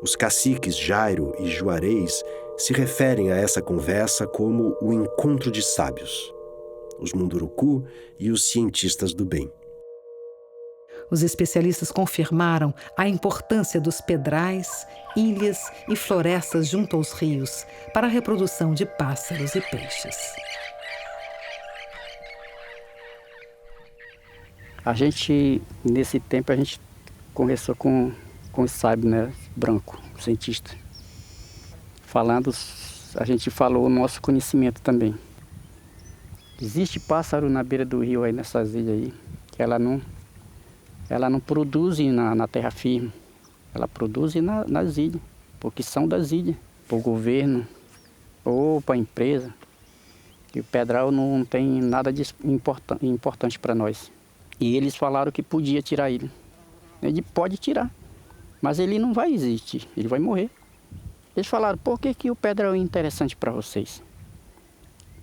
Os caciques Jairo e Juarez se referem a essa conversa como o encontro de sábios, os Munduruku e os cientistas do bem. Os especialistas confirmaram a importância dos pedrais, ilhas e florestas junto aos rios para a reprodução de pássaros e peixes. A gente, nesse tempo, a gente conversou com o sábio, né, branco, cientista. A gente falou o nosso conhecimento também. Existe pássaro na beira do rio aí, nessas ilhas aí, que ela não produz na terra firme, ela produz nas ilhas, porque são das ilhas, para o governo ou para a empresa. E o pedral não tem nada de importante para nós. E eles falaram que podia tirar ele. Ele pode tirar, mas ele não vai existir, ele vai morrer. Eles falaram: por que o pedral é interessante para vocês?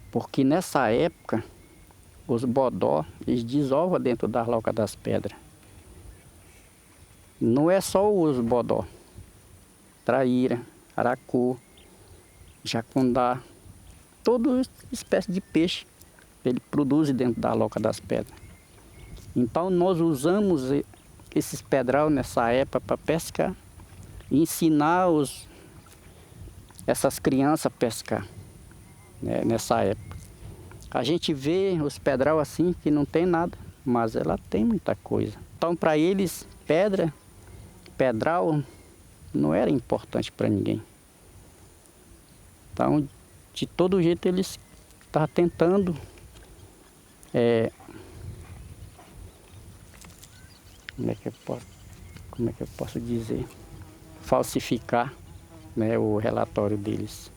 Porque nessa época, os bodó, eles desovam dentro da loca das pedras. Não é só os bodó. Traíra, aracu, jacundá, toda espécie de peixe, ele produz dentro da loca das pedras. Então nós usamos esses pedral nessa época para pescar e ensinar essas crianças a pescar, né, nessa época. A gente vê os pedral assim que não tem nada, mas ela tem muita coisa. Então, para eles, pedral, não era importante para ninguém. Então, de todo jeito, eles estavam tentando como é que eu posso dizer? Falsificar, né, o relatório deles.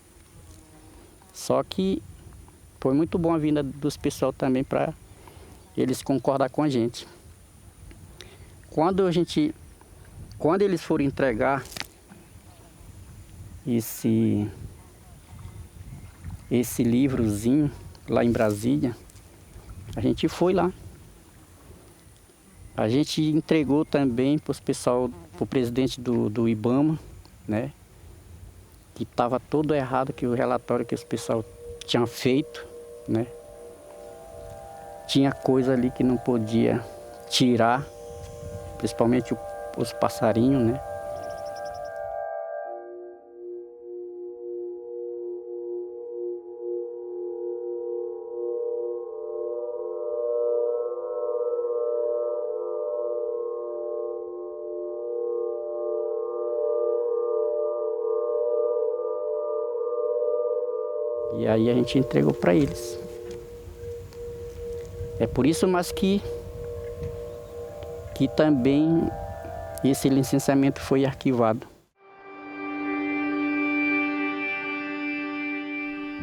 Só que foi muito bom a vinda dos pessoal também para eles concordar com a gente. Quando eles foram entregar esse livrozinho lá em Brasília, a gente foi lá. A gente entregou também para o presidente do IBAMA, né? Que estava todo errado, que o relatório que os pessoal tinham feito, né? Tinha coisa ali que não podia tirar, principalmente os passarinhos, né? E aí a gente entregou para eles. É por isso, mas que também esse licenciamento foi arquivado.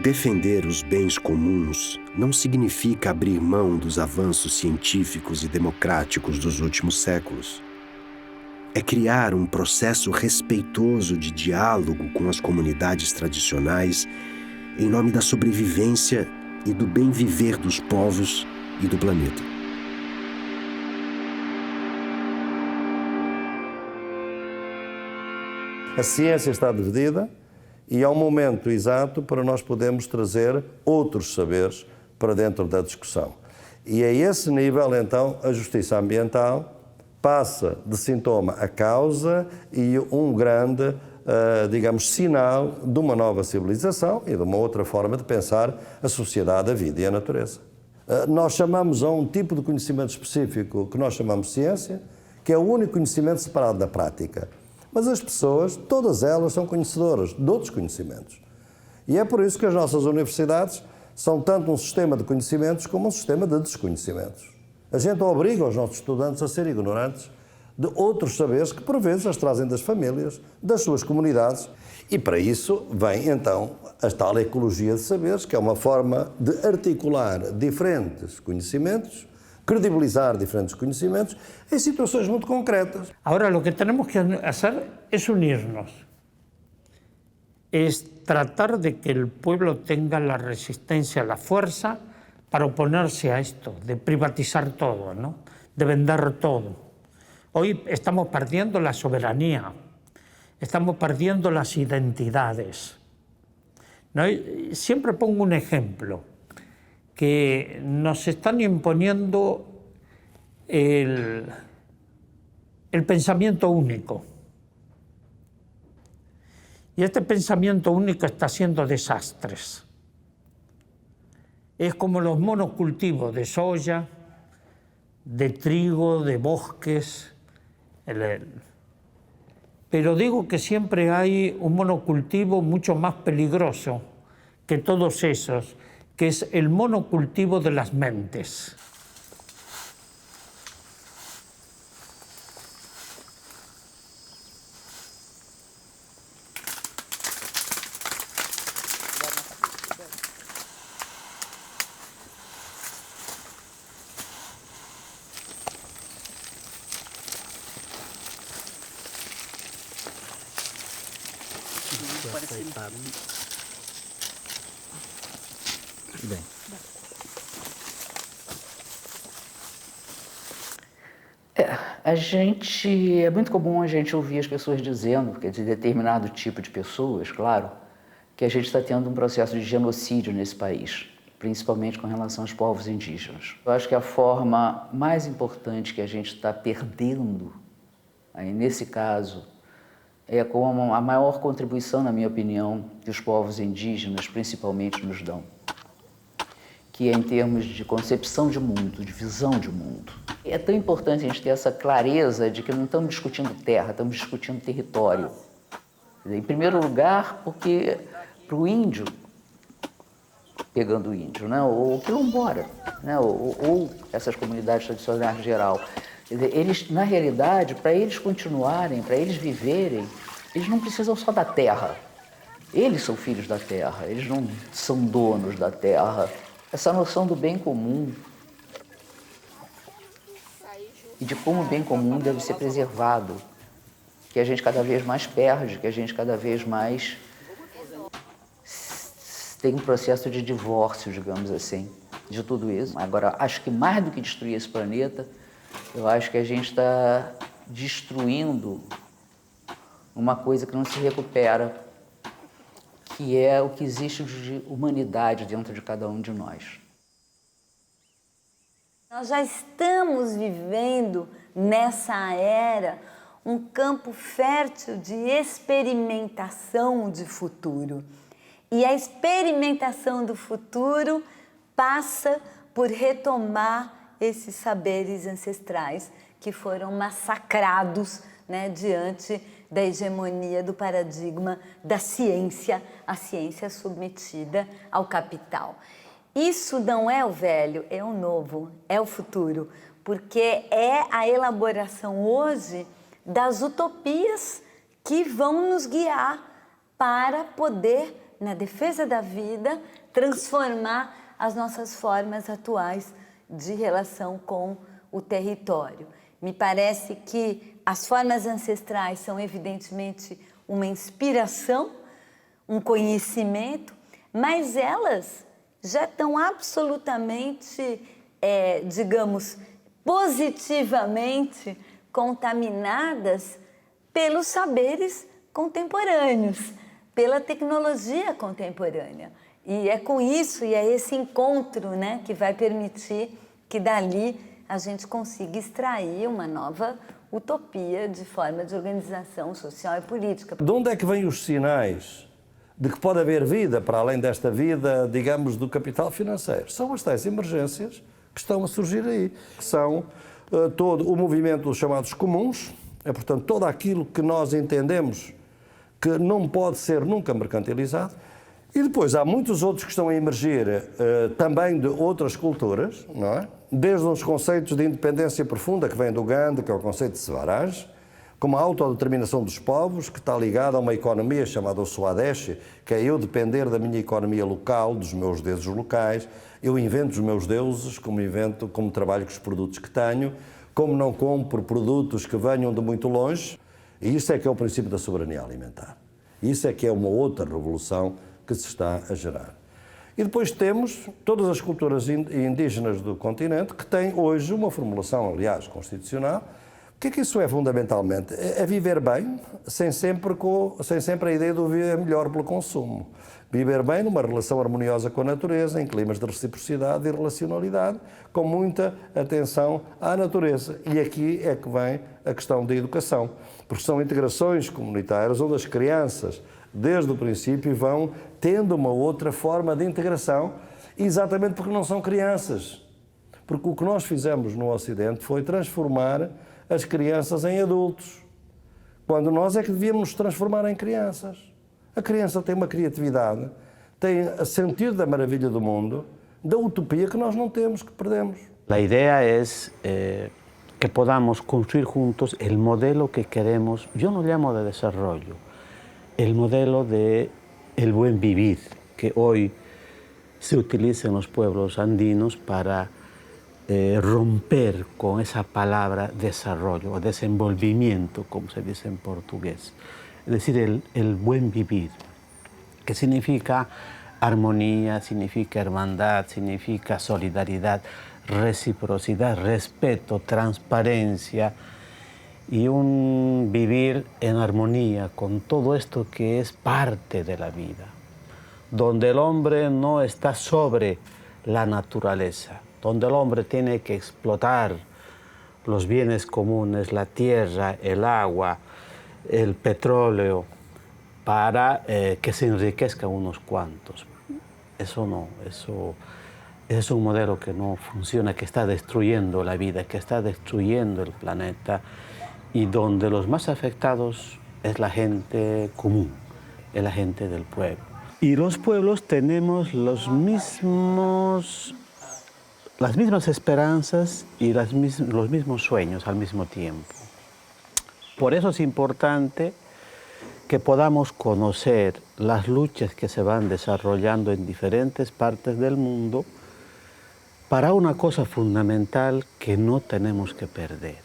Defender os bens comuns não significa abrir mão dos avanços científicos e democráticos dos últimos séculos. É criar um processo respeitoso de diálogo com as comunidades tradicionais em nome da sobrevivência e do bem viver dos povos e do planeta. A ciência está dividida e é um momento exato para nós podermos trazer outros saberes para dentro da discussão. E a esse nível, então, a justiça ambiental passa de sintoma a causa e um grande digamos, sinal de uma nova civilização e de uma outra forma de pensar a sociedade, a vida e a natureza. Nós chamamos a um tipo de conhecimento específico que nós chamamos de ciência, que é o único conhecimento separado da prática. Mas as pessoas, todas elas, são conhecedoras de outros conhecimentos. E é por isso que as nossas universidades são tanto um sistema de conhecimentos como um sistema de desconhecimentos. A gente obriga os nossos estudantes a ser ignorantes de outros saberes que, por vezes, as trazem das famílias, das suas comunidades. E, para isso, vem, então, a tal ecologia de saberes, que é uma forma de articular diferentes conhecimentos, credibilizar diferentes conhecimentos em situações muito concretas. Agora, o que temos que fazer é unirnos. É tratar de que o povo tenha a resistência, a força para oponer-se a isto, de privatizar todo, ¿no? De vender todo. Hoy estamos perdiendo la soberanía, estamos perdiendo las identidades. ¿No? Siempre pongo un ejemplo, que nos están imponiendo el pensamiento único. Y este pensamiento único está haciendo desastres. Es como los monocultivos de soya, de trigo, de bosques. Pero digo que siempre hay un monocultivo mucho más peligroso que todos esos, que es el monocultivo de las mentes. Bem. É muito comum a gente ouvir as pessoas dizendo, que de determinado tipo de pessoas, claro, que a gente está tendo um processo de genocídio nesse país, principalmente com relação aos povos indígenas. Eu acho que a forma mais importante que a gente está perdendo, aí nesse caso, é com a maior contribuição, na minha opinião, que os povos indígenas, principalmente, nos dão, que é em termos de concepção de mundo, de visão de mundo. É tão importante a gente ter essa clareza de que não estamos discutindo terra, estamos discutindo território. Em primeiro lugar, porque para o índio, pegando o índio, né, ou quilombola, né, ou essas comunidades tradicionais em geral, eles, na realidade, para eles continuarem, para eles viverem, eles não precisam só da terra. Eles são filhos da terra, eles não são donos da terra. Essa noção do bem comum e de como o bem comum deve ser preservado, que a gente cada vez mais perde, que a gente cada vez mais tem um processo de divórcio, digamos assim, de tudo isso. Agora, acho que mais do que destruir esse planeta, eu acho que a gente está destruindo uma coisa que não se recupera, que é o que existe de humanidade dentro de cada um de nós. Nós já estamos vivendo nessa era um campo fértil de experimentação de futuro. E a experimentação do futuro passa por retomar esses saberes ancestrais que foram massacrados, né, diante da hegemonia do paradigma da ciência, a ciência submetida ao capital. Isso não é o velho, é o novo, é o futuro, porque é a elaboração hoje das utopias que vão nos guiar para poder, na defesa da vida, transformar as nossas formas atuais de relação com o território. Me parece que as formas ancestrais são evidentemente uma inspiração, um conhecimento, mas elas já estão absolutamente, digamos, positivamente contaminadas pelos saberes contemporâneos, pela tecnologia contemporânea. E é com isso, e é esse encontro, né, que vai permitir que dali a gente consiga extrair uma nova utopia de forma de organização social e política. De onde é que vêm os sinais de que pode haver vida para além desta vida, digamos, do capital financeiro? São as tais emergências que estão a surgir aí, que são todo o movimento dos chamados comuns, portanto, todo aquilo que nós entendemos que não pode ser nunca mercantilizado. E depois há muitos outros que estão a emergir também de outras culturas, não é? Desde uns conceitos de independência profunda que vem do Gandhi, que é o conceito de Swaraj, como a autodeterminação dos povos, que está ligada a uma economia chamada o Swadeshi, que é eu depender da minha economia local, dos meus deuses locais, eu invento os meus deuses, como trabalho com os produtos que tenho, como não compro produtos que venham de muito longe, e isso é que é o princípio da soberania alimentar. Isso é que é uma outra revolução que se está a gerar. E depois temos todas as culturas indígenas do continente que têm hoje uma formulação, aliás, constitucional. O que é que isso é fundamentalmente? É viver bem, sem sempre a ideia de viver melhor pelo consumo. Viver bem numa relação harmoniosa com a natureza, em climas de reciprocidade e relacionalidade, com muita atenção à natureza. E aqui é que vem a questão da educação, porque são integrações comunitárias onde as crianças, desde o princípio, vão tendo uma outra forma de integração, exatamente porque não são crianças. Porque o que nós fizemos no Ocidente foi transformar as crianças em adultos, quando nós é que devíamos nos transformar em crianças. A criança tem uma criatividade, tem o sentido da maravilha do mundo, da utopia que nós não temos, que perdemos. La idea es que podamos construir juntos el modelo que queremos, yo no llamo de desarrollo, el modelo de el buen vivir, que hoy se utiliza en los pueblos andinos para romper con esa palabra desarrollo o desenvolvimiento, como se dice en portugués. Es decir, el buen vivir, que significa armonía, significa hermandad, significa solidaridad, reciprocidad, respeto, transparencia y un vivir en armonía con todo esto que es parte de la vida, donde el hombre no está sobre la naturaleza, donde el hombre tiene que explotar los bienes comunes, la tierra, el agua, el petróleo, para que se enriquezcan unos cuantos. Eso no, eso Es un modelo que no funciona, que está destruyendo la vida, que está destruyendo el planeta y donde los más afectados es la gente común, es la gente del pueblo. Y los pueblos tenemos las mismas esperanzas y los mismos sueños al mismo tiempo. Por eso es importante que podamos conocer las luchas que se van desarrollando en diferentes partes del mundo para una cosa fundamental que no tenemos que perder.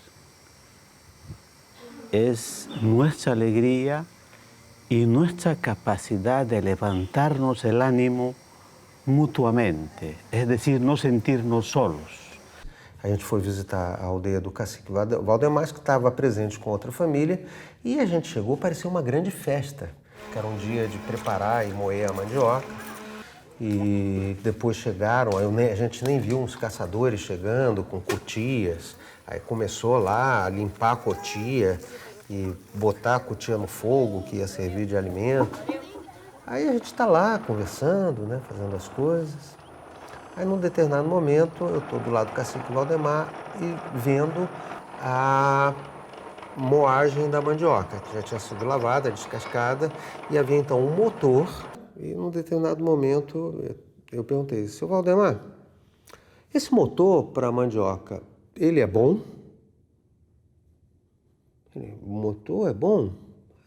Es nuestra alegría y nuestra capacidad de levantarnos el ánimo mutuamente, es decir, no sentirnos solos. A gente foi visitar a aldeia do cacique Valdemar, que estava presente com outra família, e a gente chegou, parecia uma grande festa, que era um dia de preparar e moer a mandioca. E depois chegaram, a gente nem viu uns caçadores chegando com cotias, aí começou lá a limpar a cotia e botar a cotia no fogo, que ia servir de alimento. Aí a gente está lá conversando, né, fazendo as coisas. Aí, num determinado momento, eu estou do lado do cacique Valdemar e vendo a moagem da mandioca, que já tinha sido lavada, descascada, e havia então um motor. E, num determinado momento, eu perguntei, seu Valdemar, esse motor para a mandioca, ele é bom? O motor é bom?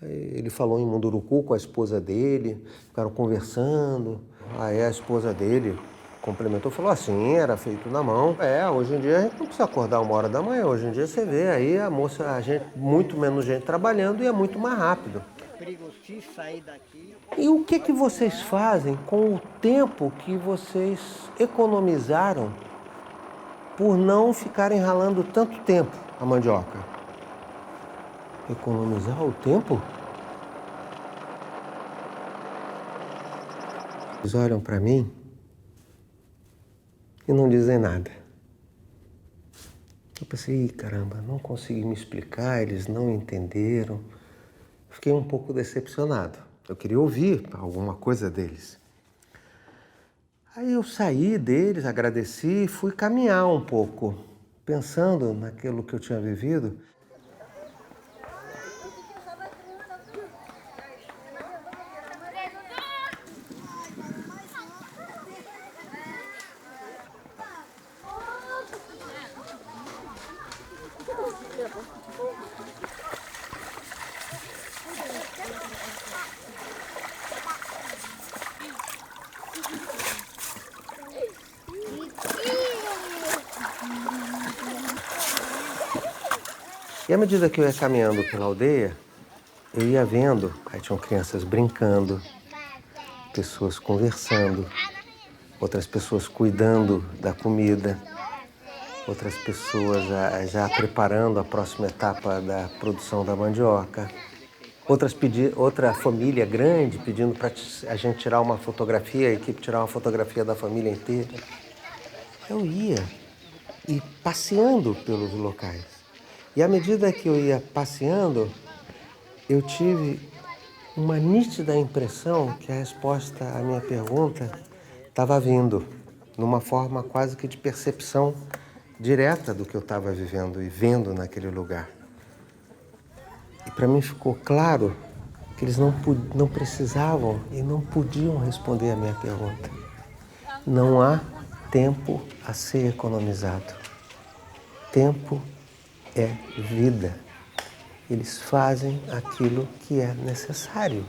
Aí ele falou em Munduruku com a esposa dele, ficaram conversando. Aí a esposa dele complementou, falou assim, era feito na mão. Hoje em dia a gente não precisa acordar 1h da manhã, hoje em dia você vê aí a gente, muito menos gente trabalhando e é muito mais rápido. E o que vocês fazem com o tempo que vocês economizaram por não ficarem ralando tanto tempo a mandioca? Economizar o tempo? Eles olham para mim e não dizem nada. Eu pensei, caramba, não consegui me explicar, eles não entenderam. Fiquei um pouco decepcionado. Eu queria ouvir alguma coisa deles. Aí eu saí deles, agradeci e fui caminhar um pouco, pensando naquilo que eu tinha vivido. E à medida que eu ia caminhando pela aldeia, eu ia vendo, aí tinham crianças brincando, pessoas conversando, outras pessoas cuidando da comida, outras pessoas já preparando a próxima etapa da produção da mandioca, outra família grande pedindo para a gente tirar uma fotografia, a equipe tirar uma fotografia da família inteira. Eu ia e passeando pelos locais. E à medida que eu ia passeando, eu tive uma nítida impressão que a resposta à minha pergunta estava vindo, numa forma quase que de percepção direta do que eu estava vivendo e vendo naquele lugar. E para mim ficou claro que eles não precisavam e não podiam responder a minha pergunta. Não há tempo a ser economizado. Tempo é vida. Eles fazem aquilo que é necessário.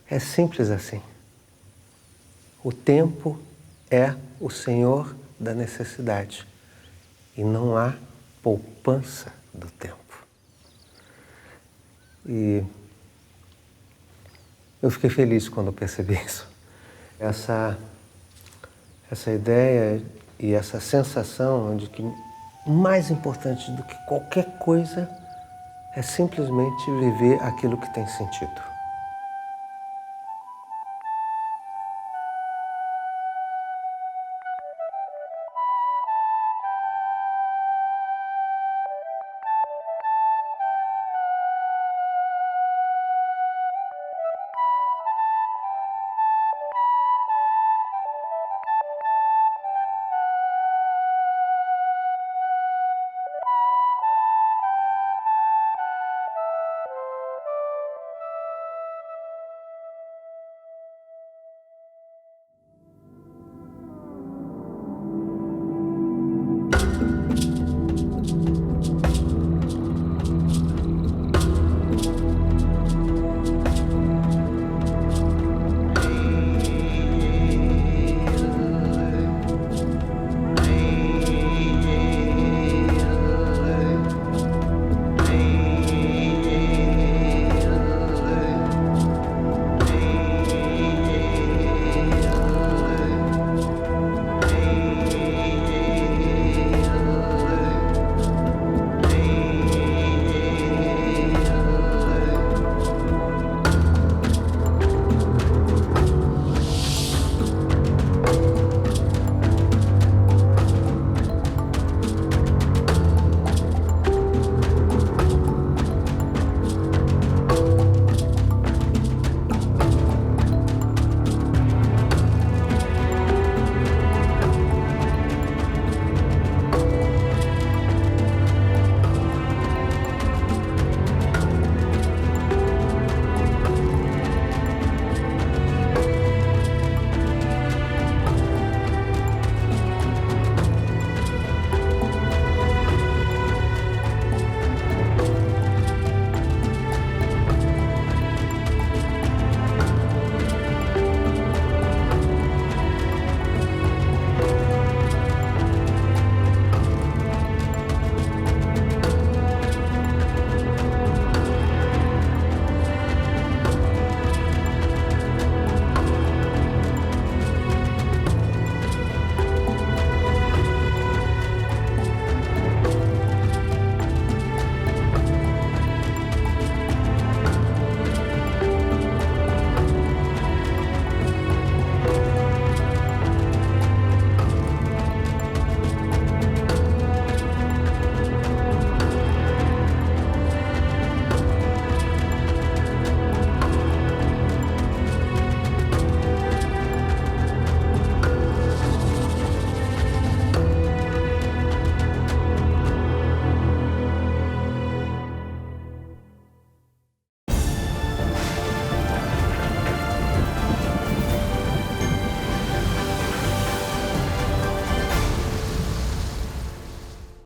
É simples assim. O tempo é o senhor da necessidade e não há poupança do tempo. E eu fiquei feliz quando percebi isso. Essa ideia e essa sensação de que mais importante do que qualquer coisa é simplesmente viver aquilo que tem sentido.